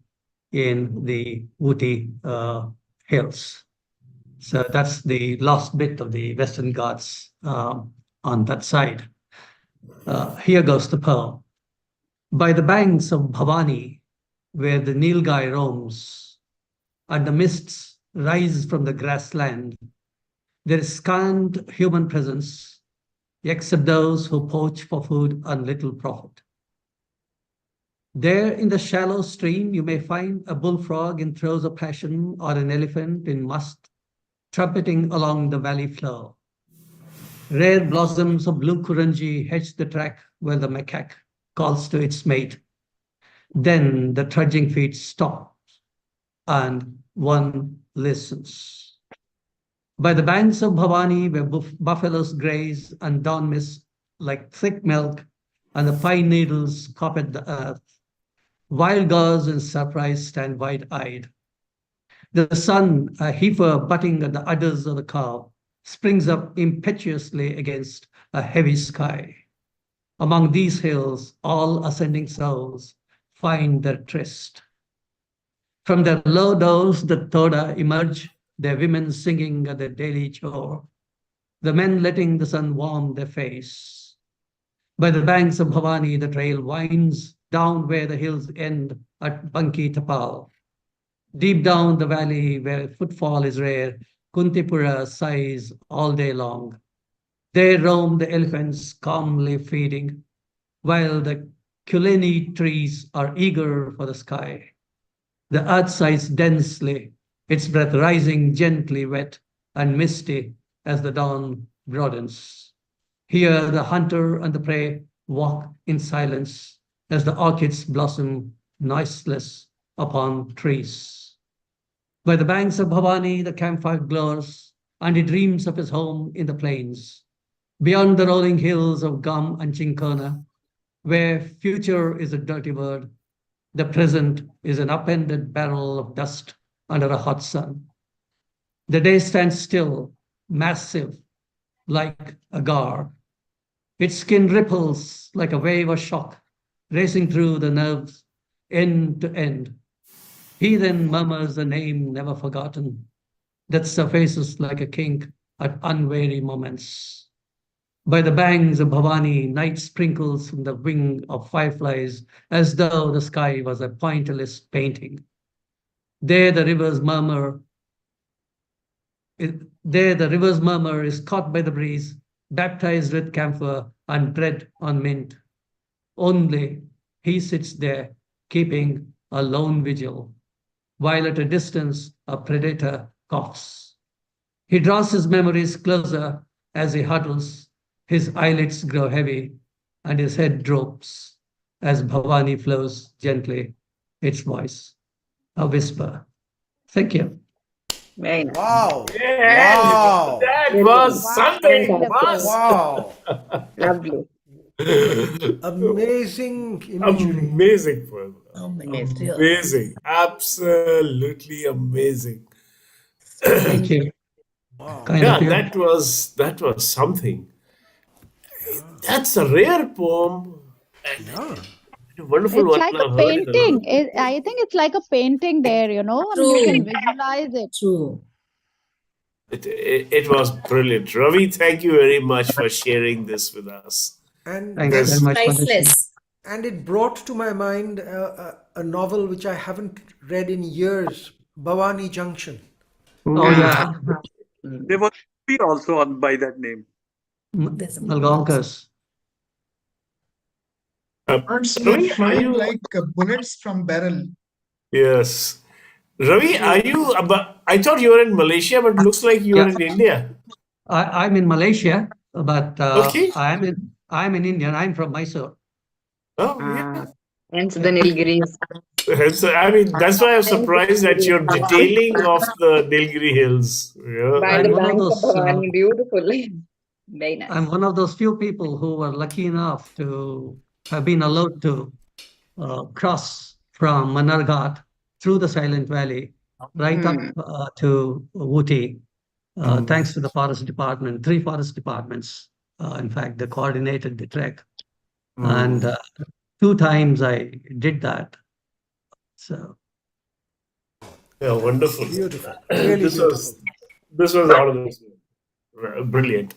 in the Uti Hills. So that's the last bit of the Western Ghats on that side. Here goes the poem. By the banks of Bhavani, where the Nilgai roams, and the mists rise from the grassland, there is scant human presence, except those who poach for food and little profit. There in the shallow stream, you may find a bullfrog in throes of passion or an elephant in must, trumpeting along the valley floor. Rare blossoms of blue kuranji hedge the track where the macaque calls to its mate. Then the trudging feet stop and one listens. By the banks of Bhavani, where buffaloes graze and dawn mist like thick milk, and the pine needles carpet the earth, wild gulls in surprise stand wide-eyed. The sun, a heifer butting at the udders of the cow, springs up impetuously against a heavy sky. Among these hills, all ascending souls find their tryst. From their low doors, the Toda emerge, their women singing at their daily chore, the men letting the sun warm their face. By the banks of Bhavani, the trail winds down where the hills end at Banki Tapal. Deep down the valley where footfall is rare, Kuntipura sighs all day long. There roam the elephants calmly feeding, while the Kuleni trees are eager for the sky. The earth sighs densely, its breath rising gently wet and misty as the dawn broadens. Here the hunter and the prey walk in silence as the orchids blossom noiseless upon trees. By the banks of Bhavani, the campfire glows, and he dreams of his home in the plains, beyond the rolling hills of Gum and Chinkona, where future is a dirty word, the present is an upended barrel of dust under a hot sun. The day stands still, massive, like a gar. Its skin ripples like a wave of shock, racing through the nerves, end to end. He then murmurs a name never forgotten, that surfaces like a kink at unwary moments. By the bangs of Bhavani, night sprinkles from the wing of fireflies as though the sky was a pointillist painting. There the river's murmur is caught by the breeze, baptized with camphor and bread on mint. Only he sits there, keeping a lone vigil, while at a distance a predator coughs. He draws his memories closer as he huddles. His eyelids grow heavy and his head droops as Bhavani flows gently, its voice, a whisper. Thank you. Very nice. Wow. Yeah, Wow. that Brilliant. was Wow, something. wonderful. Wow. Lovely. Amazing imagery. Amazing poem. Amazing. Amazing. Absolutely amazing. Thank you. Wow. Kind Yeah, of you. that was something. That's a rare poem and Yeah. a wonderful It's one. like a I've heard it a lot. painting. I think it's like a painting there, you know, and you can visualize it. True. It was brilliant. Ravi, thank you very much for sharing this with us. And Thanks Yes. very much for listening. Priceless. and it brought to my mind a novel which I haven't read in years, Bhavani Junction. Oh, yeah. There was a movie also on by that name. There's a movie Algonquins. Words Ravi, were are flying you? like bullets from barrel. Yes. Ravi, are you? I thought you were in Malaysia, but looks like you are in India. I'm in Malaysia, but Okay. I'm in Indian. I'm from Mysore. Oh, yeah. Hence the Nilgiris. So, I mean, that's why I'm surprised at your detailing of the Nilgiri Hills. Yeah. By I'm the one of banks of those. Bhavani, beautifully. Very nice. I'm one of those few people who were lucky enough to have been allowed to cross from Manarghat through the Silent Valley right up to Ooty, thanks to the forest department, 3 forest departments. In fact, they coordinated the trek. And 2 times I did that. So Yeah, wonderful. Beautiful. Really This beautiful. was out of this. Brilliant.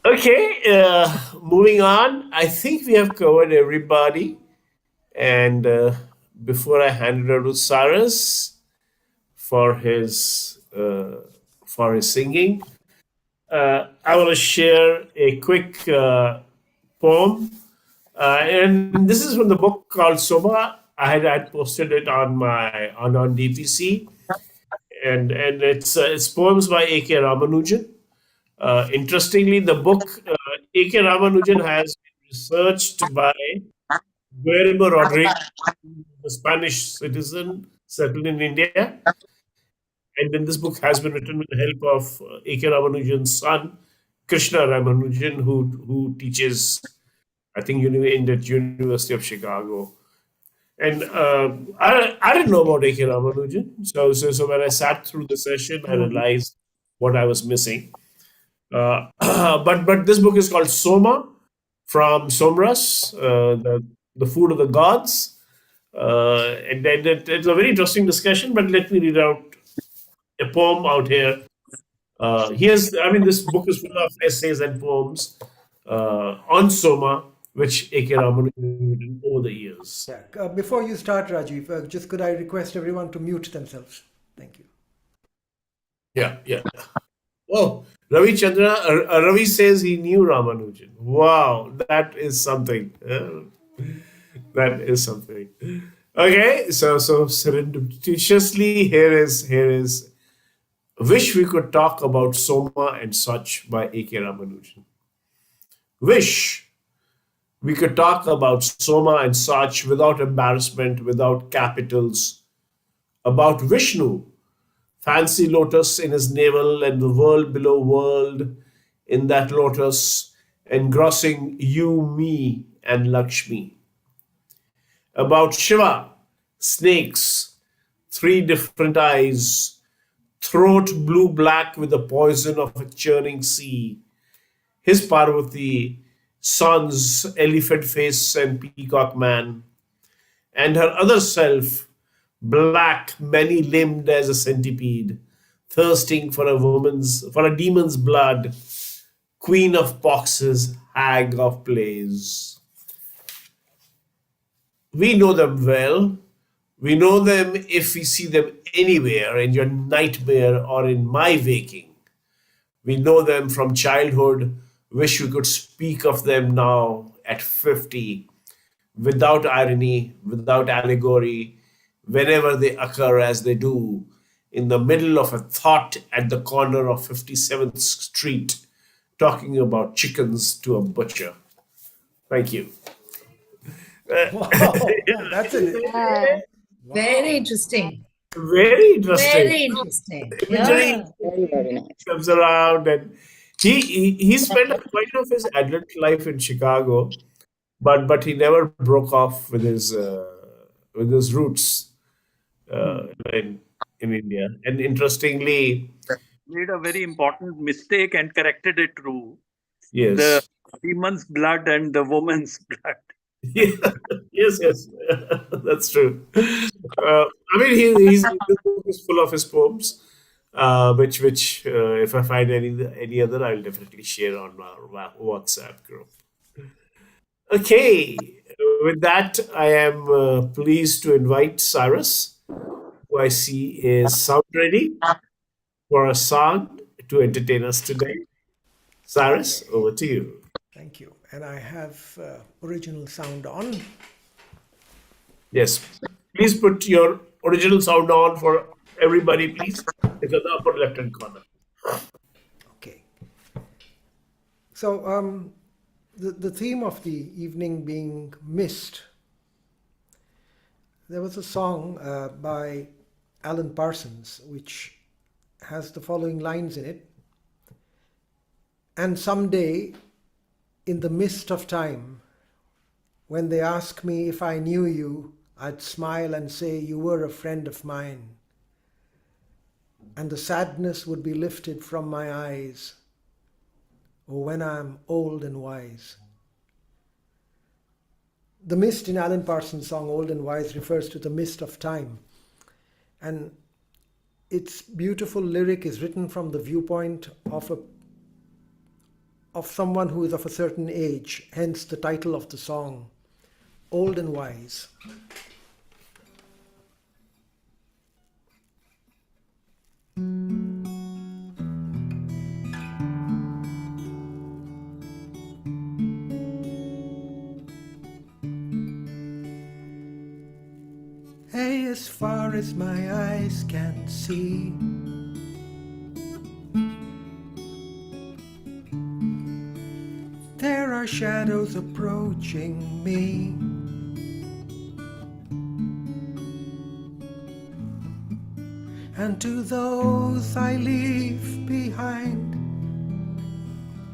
Okay, moving on. I think we have covered everybody. And before I hand it over to Cyrus for his singing, I want to share a quick poem, and this is from the book called Soma. I had posted it on my on DPC, and it's poems by A.K. Ramanujan. Interestingly, the book A.K. Ramanujan has been researched by Guillermo Rodriguez, a Spanish citizen settled in India. And then this book has been written with the help of A.K. Ramanujan's son, Krishna Ramanujan, who teaches, I think, in that University of Chicago. And I didn't know about A.K. Ramanujan. So when I sat through the session, I realized what I was missing. But this book is called Soma, from Somras, the food of the gods. And it's a very interesting discussion, but let me read out a poem out here. This book is full of essays and poems on Soma, which A.K. Ramanujan written over the years. Yeah. Before you start, Rajiv, just could I request everyone to mute themselves? Thank you. Yeah. Oh, Ravi Chandra, Ravi says he knew Ramanujan. Wow, that is something. That is something. Okay, so serendipitously, here is Wish we could talk about Soma and such by A.K. Ramanujan. Wish we could talk about Soma and such without embarrassment, without capitals, about Vishnu, fancy lotus in his navel and the world below world in that lotus, engrossing you, me, and Lakshmi. About Shiva, snakes, 3 different eyes, throat blue black with the poison of a churning sea. His Parvati, sons, elephant face and peacock man, and her other self, black, many limbed as a centipede, thirsting for a demon's blood, queen of poxes, hag of plays. We know them well. We know them if we see them anywhere, in your nightmare or in my waking. We know them from childhood, wish we could speak of them now at 50, without irony, without allegory, whenever they occur as they do, in the middle of a thought at the corner of 57th Street, talking about chickens to a butcher. Thank you. Wow, that's it. Very interesting. Very interesting. Very interesting. Imagery Yeah. Very nice. comes around, and he spent quite of his adult life in Chicago, but he never broke off with his roots in India. And interestingly, Made a very important mistake and corrected it through the yes, demon's blood and the woman's blood. yes, that's true. He's this book is full of his poems, which if I find any other, I'll definitely share on our WhatsApp group. Okay, with that, I am pleased to invite Cyrus, who I see is sound ready for a song to entertain us today. Cyrus, over to you. Thank you. And I have original sound on. Yes, please put your original sound on for everybody, please. It's at the upper left-hand corner. Okay. So the theme of the evening being mist. There was a song by Alan Parsons which has the following lines in it. And someday, in the mist of time, when they ask me if I knew you, I'd smile and say you were a friend of mine. And the sadness would be lifted from my eyes. Oh, when I'm old and wise. The mist in Alan Parsons' song Old and Wise refers to the mist of time. And its beautiful lyric is written from the viewpoint of someone who is of a certain age, hence the title of the song, Old and Wise. Hey, as far as my eyes can see, there are shadows approaching me. And to those I leave behind,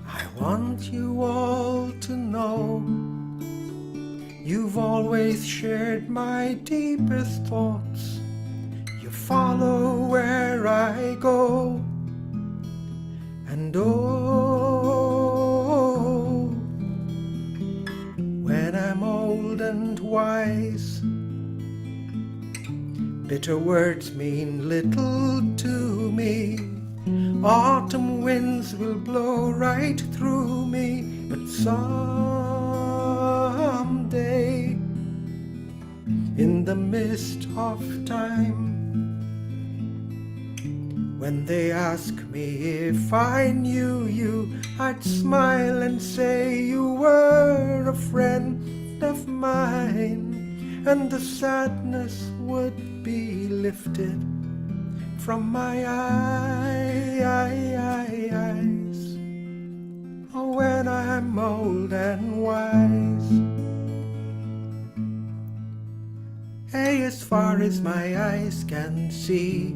I want you all to know you've always shared my deepest thoughts. You follow where I go. And oh, when I'm old and wise, bitter words mean little to me. Autumn winds will blow right through me, but someday, in the mist of time, when they ask me if I knew you, I'd smile and say you were a friend of mine, and the sadness would be lifted from my eyes. Oh, when I'm old and wise. Hey, as far as my eyes can see,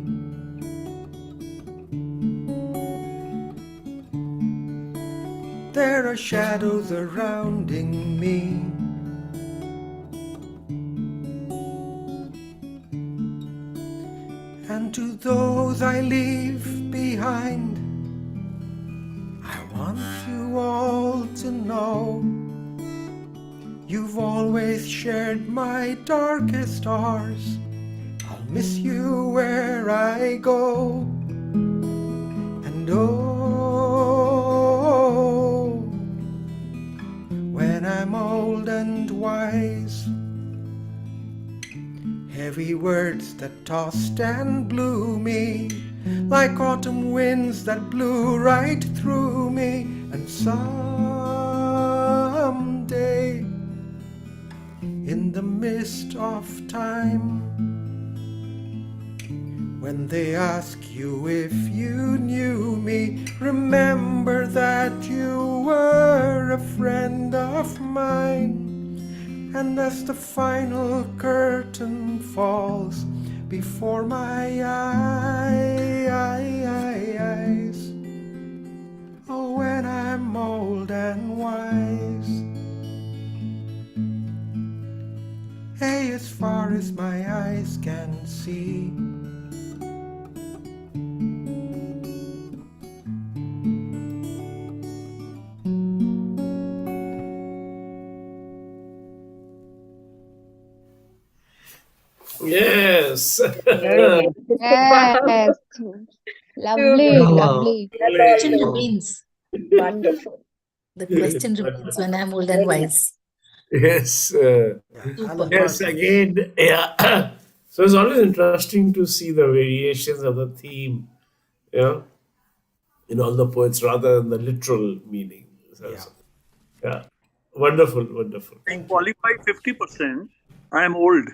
there are shadows surrounding me. And to those I leave behind, I want you all to know you've always shared my darkest hours. I'll miss you where I go. And oh, when I'm old and wise, heavy words that tossed and blew me, like autumn winds that blew right through me. And someday, in the mist of time, when they ask you if you knew me, remember that you were a friend of mine. And as the final curtain falls before my eyes, oh, when I'm old and wise, hey, as far as my eyes can see, Yes. Very nice. Yes. Lovely, Super. lovely. The That's question all. remains. Wonderful. The question remains when I'm old and Very wise. Yes. yeah, Super. Alan Yes, Parsons. again, yeah. So it's always interesting to see the variations of the theme, in all the poets rather than the literal meaning. So, Yeah. yeah. Wonderful, wonderful. I Thank you. qualify 50%. I am old.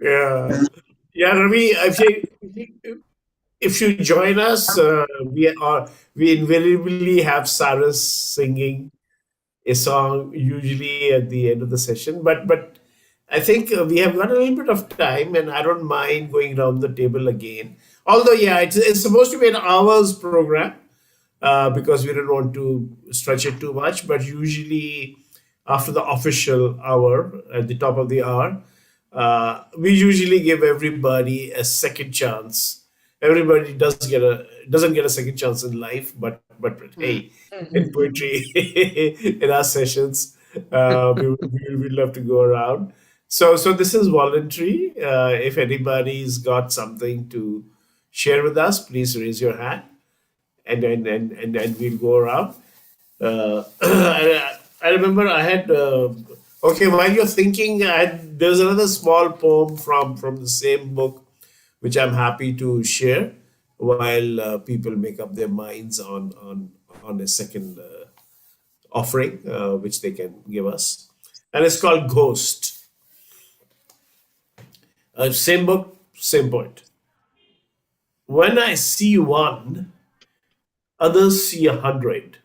Yeah. Yeah, Ravi, if you join us, we invariably have Saras singing a song usually at the end of the session. But I think we have got a little bit of time, and I don't mind going around the table again. Although, yeah, it's supposed to be an hour's program because we don't want to stretch it too much. But usually, after the official hour, at the top of the hour, we usually give everybody a second chance. Everybody doesn't get a second chance in life, but hey, in poetry, in our sessions, we love to go around. So this is voluntary. If anybody's got something to share with us, please raise your hand, and we'll go around. I remember I had okay, while you're thinking, there's another small poem from the same book which I'm happy to share while people make up their minds on a second offering which they can give us, and it's called Ghost. Same book, same poet. When I see one, others see 100.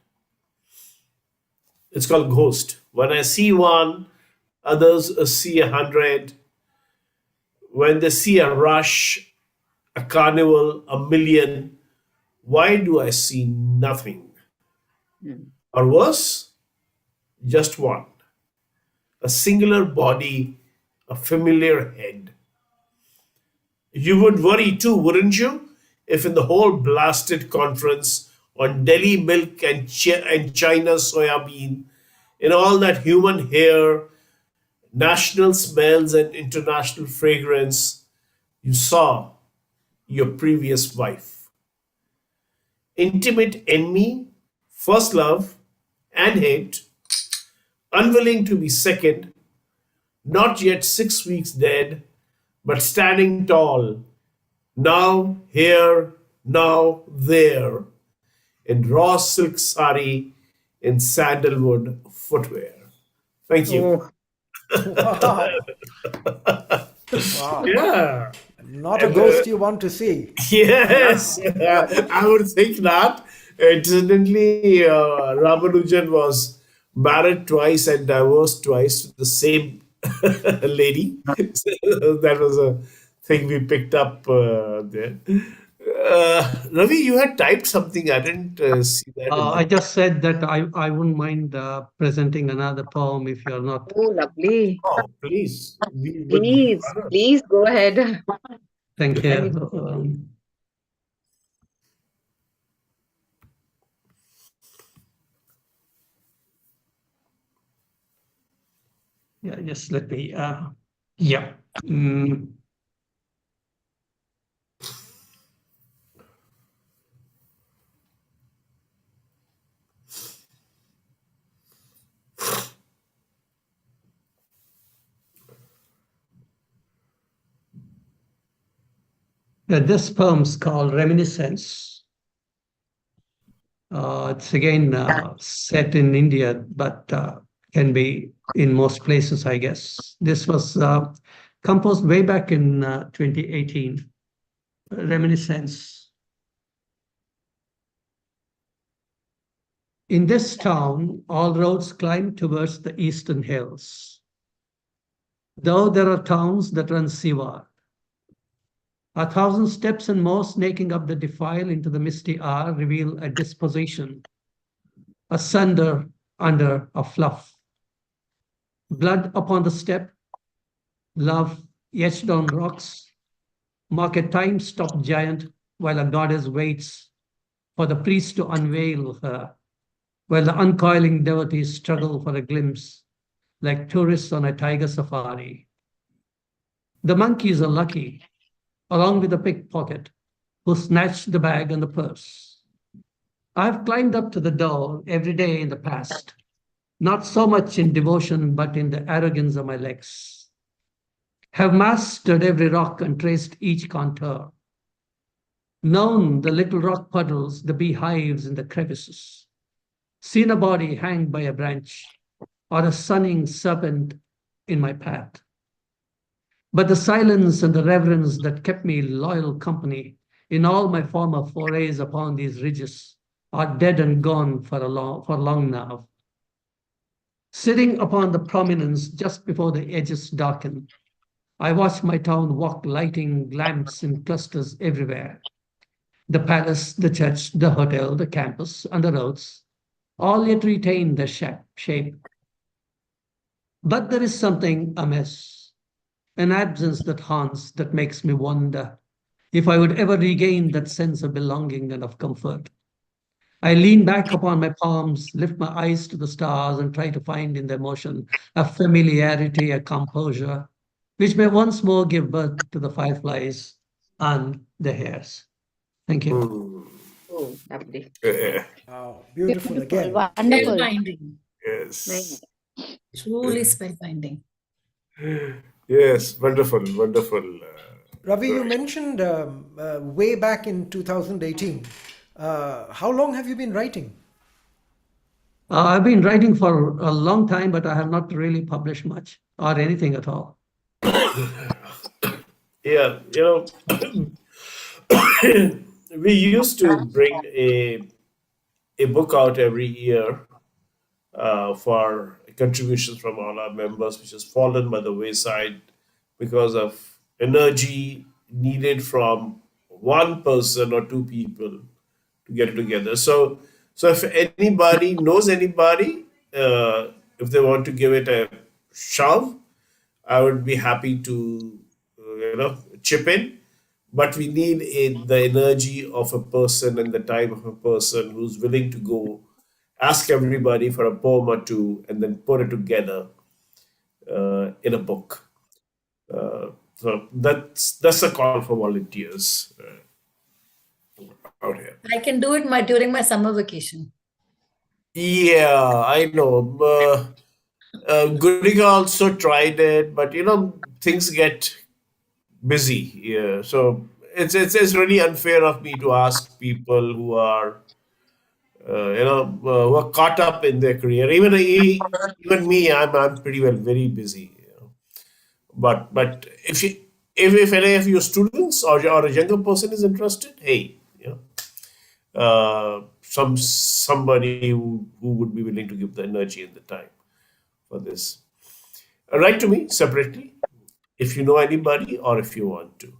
It's called Ghost. When I see one, others see 100. When they see a rush, a carnival, a million, why do I see nothing? Or worse, just one, a singular body, a familiar head. You would worry too, wouldn't you, if in the whole blasted conference on Delhi milk and China soya bean, in all that human hair, national smells, and international fragrance, you saw your previous wife. Intimate enemy, first love, and hate, unwilling to be second, not yet 6 weeks dead, but standing tall, now here, now there, in raw silk sari, in sandalwood footwear. Thank you. Wow. Wow. Yeah. Not a ghost you want to see. Yes, I would think not. Incidentally, Ramanujan was married twice and divorced twice to the same lady. So that was a thing we picked up there. Ravi, you had typed something. I didn't see that in I the. just said that I wouldn't mind presenting another poem if you're not. Oh, lovely. Oh, please. We would be Please, honored. please go ahead. Thank I mean, you. Yeah, just let me. Yeah. This poem's called Reminiscence. It's again set in India, but can be in most places, I guess. This was composed way back in 2018. Reminiscence. In this town, all roads climb towards the eastern hills. Though there are towns that run seaward, 1,000 steps and more snaking up the defile into the misty hour reveal a disposition, a sunder under a fluff. Blood upon the step, love etched on rocks, mark a time-stopped giant while a goddess waits for the priest to unveil her, while the uncoiling devotees struggle for a glimpse like tourists on a tiger safari. The monkeys are lucky, along with the pickpocket who snatched the bag and the purse. I've climbed up to the door every day in the past, not so much in devotion, but in the arrogance of my legs. Have mastered every rock and traced each contour, known the little rock puddles, the beehives in the crevices, seen a body hanged by a branch, or a sunning serpent in my path. But the silence and the reverence that kept me loyal company in all my former forays upon these ridges are dead and gone for long now. Sitting upon the prominence just before the edges darken, I watch my town walk lighting lamps in clusters everywhere. The palace, the church, the hotel, the campus, and the roads all yet retain their shape. But there is something amiss, an absence that haunts, that makes me wonder if I would ever regain that sense of belonging and of comfort. I lean back upon my palms, lift my eyes to the stars, and try to find in their motion a familiarity, a composure, which may once more give birth to the fireflies and the hares. Thank you. Oh, lovely. Yeah. Wow, beautiful Beautiful, again. wonderful. Spellbinding. Yes. Truly spellbinding. Yes. Wonderful. Wonderful. Ravi, you mentioned way back in 2018. How long have you been writing? I've been writing for a long time, but I have not really published much or anything at all. Yeah. We used to bring a book out every year for contributions from all our members, which has fallen by the wayside because of energy needed from one person or two people to get together. So if anybody knows anybody, if they want to give it a shove, I would be happy to, chip in. But we need the energy of a person and the time of a person who's willing to go ask everybody for a poem or two and then put it together in a book. So that's a call for volunteers out here. I can do it during my summer vacation. Yeah, I know. Gurika also tried it, but things get busy. Yeah, so it's really unfair of me to ask people who are who are caught up in their career. Even me, I'm pretty well very busy. But if any of your students or a younger person is interested, hey, somebody who would be willing to give the energy and the time for this, write to me separately if you know anybody or if you want to.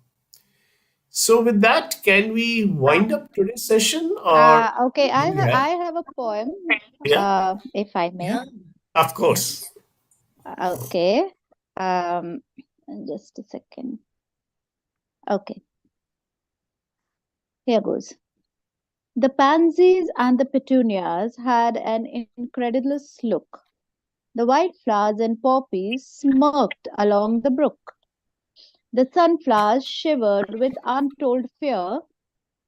So with that, can we wind up today's session or Okay, do we have? I have a poem, Yeah, if I may. Yeah. of course. Okay. Just a second. Okay, here goes. The pansies and the petunias had an incredulous look. The wildflowers and poppies smirked along the brook. The sunflowers shivered with untold fear.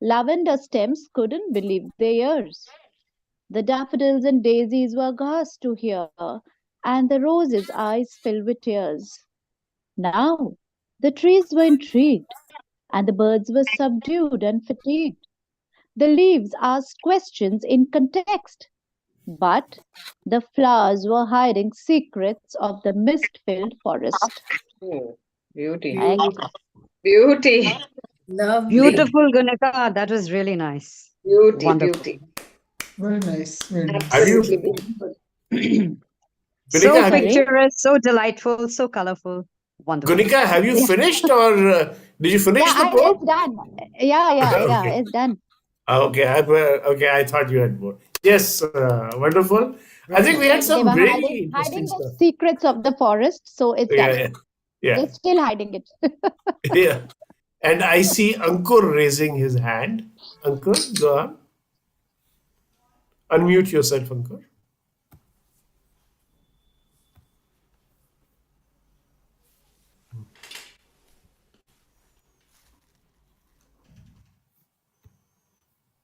Lavender stems couldn't believe their ears. The daffodils and daisies were aghast to hear, and the roses' eyes filled with tears. Now the trees were intrigued, and the birds were subdued and fatigued. The leaves asked questions in context, but the flowers were hiding secrets of the mist-filled forest. Oh, beauty. Thank Beauty. Lovely. Beautiful, Gunika. That was really nice. Beauty. Wonderful. Beauty. Very nice. Very nice. Have you, Absolutely beautiful. So Gunika, have you, picturesque, so delightful, so colorful. Wonderful. Gunika, have you Yeah. finished or did you finish the Yeah, poem? it's done. Yeah, Okay. it's done. Okay, I thought you had more. Yes, wonderful. I think we had They some were really hiding interesting the stuff. secrets of the forest, so it's done. Yeah. They're still hiding it. Yeah. And I see Ankur raising his hand. Ankur, go on. Unmute yourself, Ankur.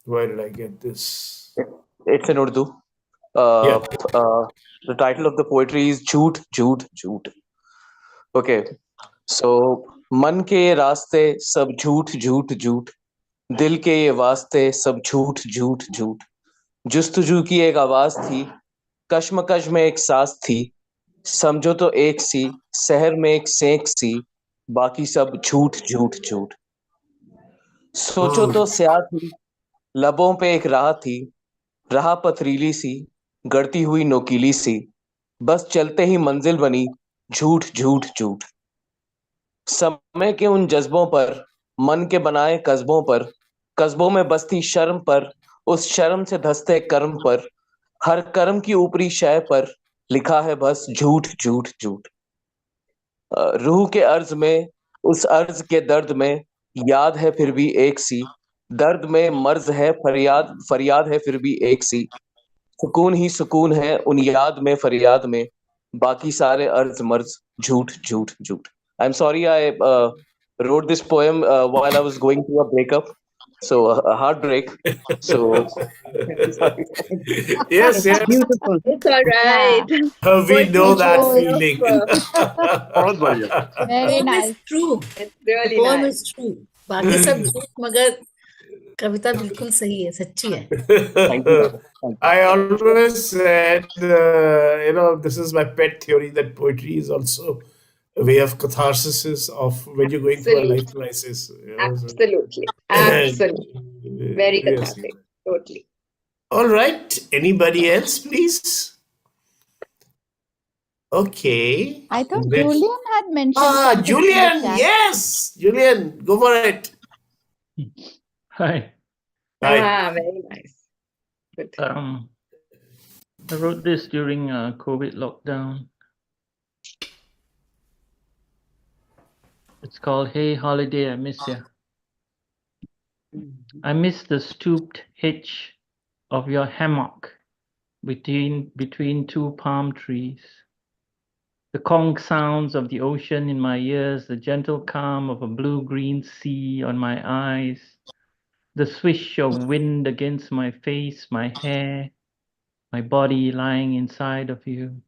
Why did I get this? It's in Urdu. Yeah. The title of the poetry is Jhoot, Jhoot, Jhoot. Okay. So, मन के रास्ते सब झूठ झूठ झूठ, दिल के ये वास्ते सब झूठ झूठ झूठ, जुस्तजू की एक आवाज थी, कश्मकश में एक सांस थी, समझो तो एक सी, शहर में एक सेंक सी, बाकी सब झूठ झूठ झूठ। सोचो तो स्याह थी, लबों पे एक राह थी, राह पथरीली सी, गड़ती हुई नोकीली सी, बस चलते ही मंजिल बनी, झूठ झूठ झूठ। समय के उन जज्बों पर, मन के बनाए कस्बों पर, कस्बों में बसती शर्म पर, उस शर्म से धंसते कर्म पर, हर कर्म की ऊपरी शय पर लिखा है बस झूठ झूठ झूठ। रूह के अर्ज में, उस अर्ज के दर्द में, याद है फिर भी एक सी, दर्द में मर्ज है, फरियाद फरियाद है फिर भी एक सी, सुकून ही सुकून है उन याद में फरियाद में, बाकी सारे अर्ज मर्ज झूठ झूठ झूठ। I am sorry I wrote this poem while I was going through a breakup, so a heartbreak. So sorry. Yes, yes. Beautiful. It's all Yeah, right. We know Poetry is that full feeling. of, बहुत बढ़िया। very Poem is nice. true. it's The really poem nice. is true. बाकी सब झूठ मगर कविता बिल्कुल सही है, सच्ची है। Thank you, Dada. Thank you. I always said, this is my pet theory that poetry is also a way of catharsis of when you're going through a life Absolutely. crisis. Absolutely. Absolutely. Very Yes. cathartic. Totally. All right. Anybody else, please? Okay. I thought Next. Julian had mentioned something in the Julian. chat. Yes. Julian, go for it. Hi. Hi. Very nice. Good. I wrote this during COVID lockdown. It's called Hey Holiday, I Miss Ya. I miss the stooped hitch of your hammock between two palm trees. The conch sounds of the ocean in my ears, the gentle calm of a blue-green sea on my eyes, the swish of wind against my face, my hair, my body lying inside of you.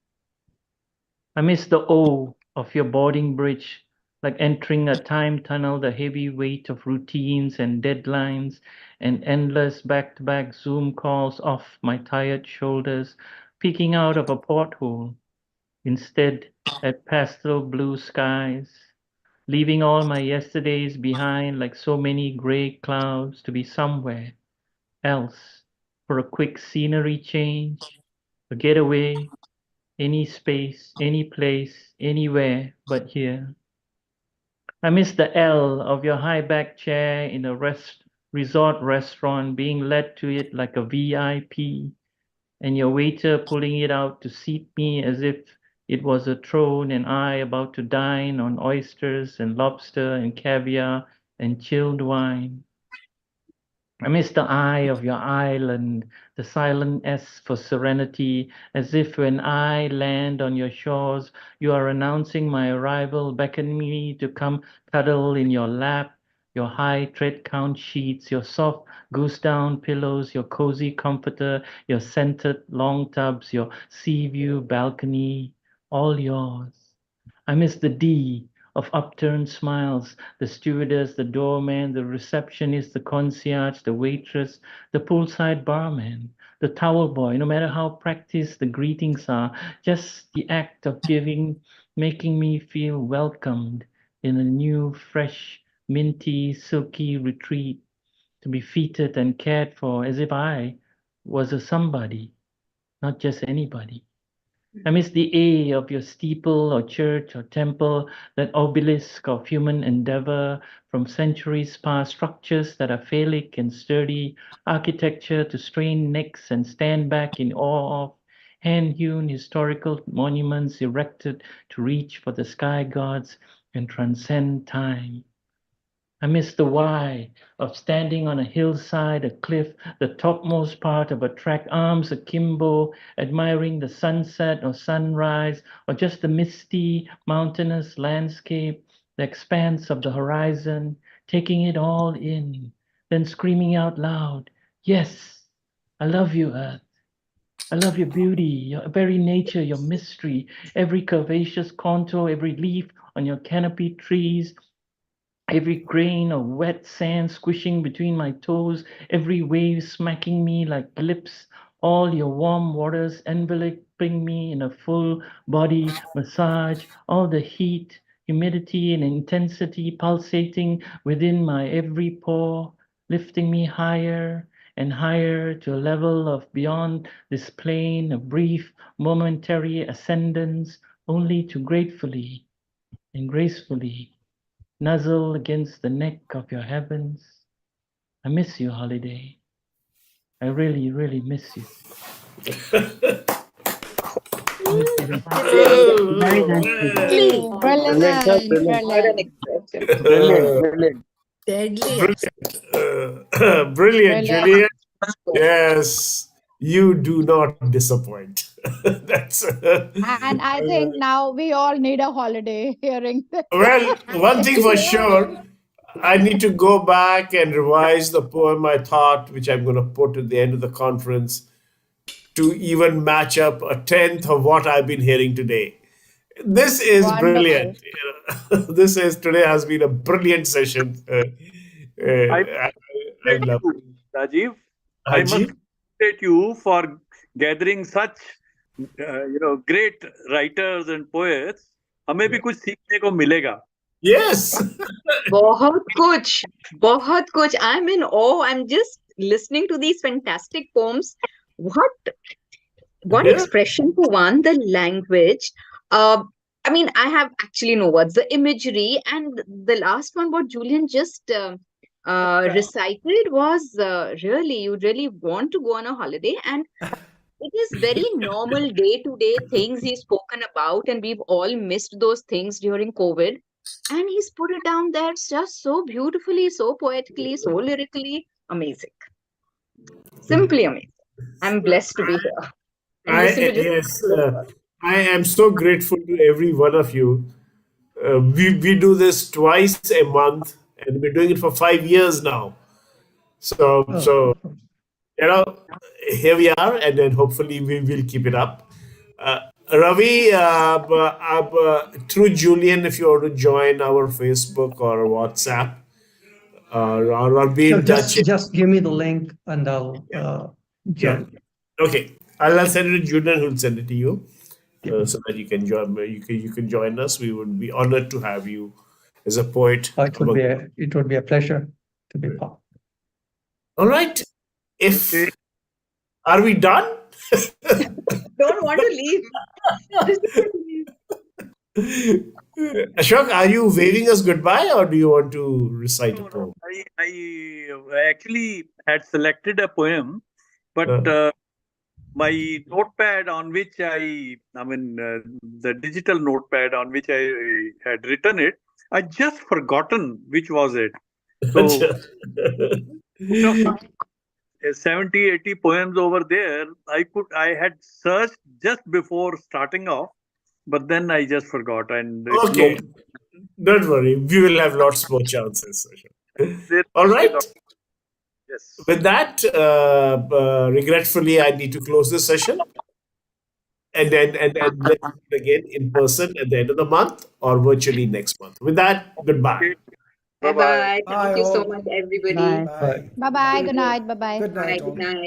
I miss the O of your boarding bridge, like entering a time tunnel, the heavy weight of routines and deadlines and endless back-to-back Zoom calls off my tired shoulders, peeking out of a porthole. Instead, at pastel blue skies, leaving all my yesterdays behind like so many gray clouds to be somewhere else for a quick scenery change, a getaway, any space, any place, anywhere but here. I miss the L of your high back chair in a resort restaurant, being led to it like a VIP, and your waiter pulling it out to seat me as if it was a throne, and I about to dine on oysters and lobster and caviar and chilled wine. I miss the I of your island, the silent S for serenity, as if when I land on your shores, you are announcing my arrival, beckoning me to come cuddle in your lap, your high tread count sheets, your soft goose down pillows, your cozy comforter, your scented long tubs, your sea view balcony, all yours. I miss the D of upturned smiles, the stewardess, the doorman, the receptionist, the concierge, the waitress, the poolside barman, the towel boy, no matter how practiced the greetings are, just the act of giving, making me feel welcomed in a new, fresh, minty, silky retreat, to be feted and cared for as if I was a somebody, not just anybody. I miss the A of your steeple or church or temple, that obelisk of human endeavor from centuries past, structures that are phallic and sturdy, architecture to strain necks and stand back in awe of, hand-hewn historical monuments erected to reach for the sky gods and transcend time. I miss the why of standing on a hillside, a cliff, the topmost part of a track, arms akimbo, admiring the sunset or sunrise, or just the misty, mountainous landscape, the expanse of the horizon, taking it all in, then screaming out loud, yes, I love you, Earth. I love your beauty, your very nature, your mystery, every curvaceous contour, every leaf on your canopy trees, every grain of wet sand squishing between my toes, every wave smacking me like lips all your warm waters enveloping me in a full body massage, all the heat, humidity, and intensity pulsating within my every pore, lifting me higher and higher to a level of beyond this plane, a brief, momentary ascendance, only to gratefully and gracefully nuzzle against the neck of your heavens. I miss you, Holiday. I really, really miss you. Very nicely done. Please. Brilliant, What an brilliant. expression. Brilliant, brilliant. Deadly. Brilliant, Brilliant. Julian. Yes, you do not disappoint. That's And I think now we all need a holiday hearing this. well, one thing for sure, I need to go back and revise the poem I thought, which I'm going to put at the end of the conference, to even match up a tenth of what I've been hearing today. This is Wonderful. brilliant. Today has been a brilliant session. I love it. Rajiv, I must Haji? congratulate you for gathering such great writers and poets. हमें भी कुछ सीखने को मिलेगा. Yes. बहुत कुछ. I'm in awe. I'm just listening to these fantastic poems. What Yeah. expression for one, the language. I mean, I have actually no words. The imagery and the last one, what Julian just recited was really, you really want to go on a holiday. And it is very normal day-to-day things he's spoken about, and we've all missed those things during COVID. And he's put it down there just so beautifully, so poetically, so lyrically. Amazing. Simply amazing. I'm blessed to be here. And listen to just I am so grateful to every one of you. We do this twice a month, and we're doing it for 5 years now. So here we are, and then hopefully we will keep it up. Ravi, through Julian, if you want to join our Facebook or WhatsApp, or be in touch. Just give me the link and I'll join. Okay, I'll send it to Julian, who'll send it to you, so that you can join. You can join us. We would be honored to have you as a poet. It would be a pleasure to be part. All right. Are we done? don't want to leave. Ashok, are you waving us goodbye, or do you want to recite a poem? I actually had selected a poem, but my notepad on which the digital notepad on which I had written it, I just forgotten which was it. So 70, 80 poems over there. I had searched just before starting off, but then I just forgot. And okay, don't worry. We will have lots more chances. All right. Yes. With that, regretfully, I need to close this session, and then again in person at the end of the month or virtually next month. With that, goodbye. Bye-bye. Thank you so all. much, everybody. Bye. Bye bye. Good night. Bye bye. Good night. Good night.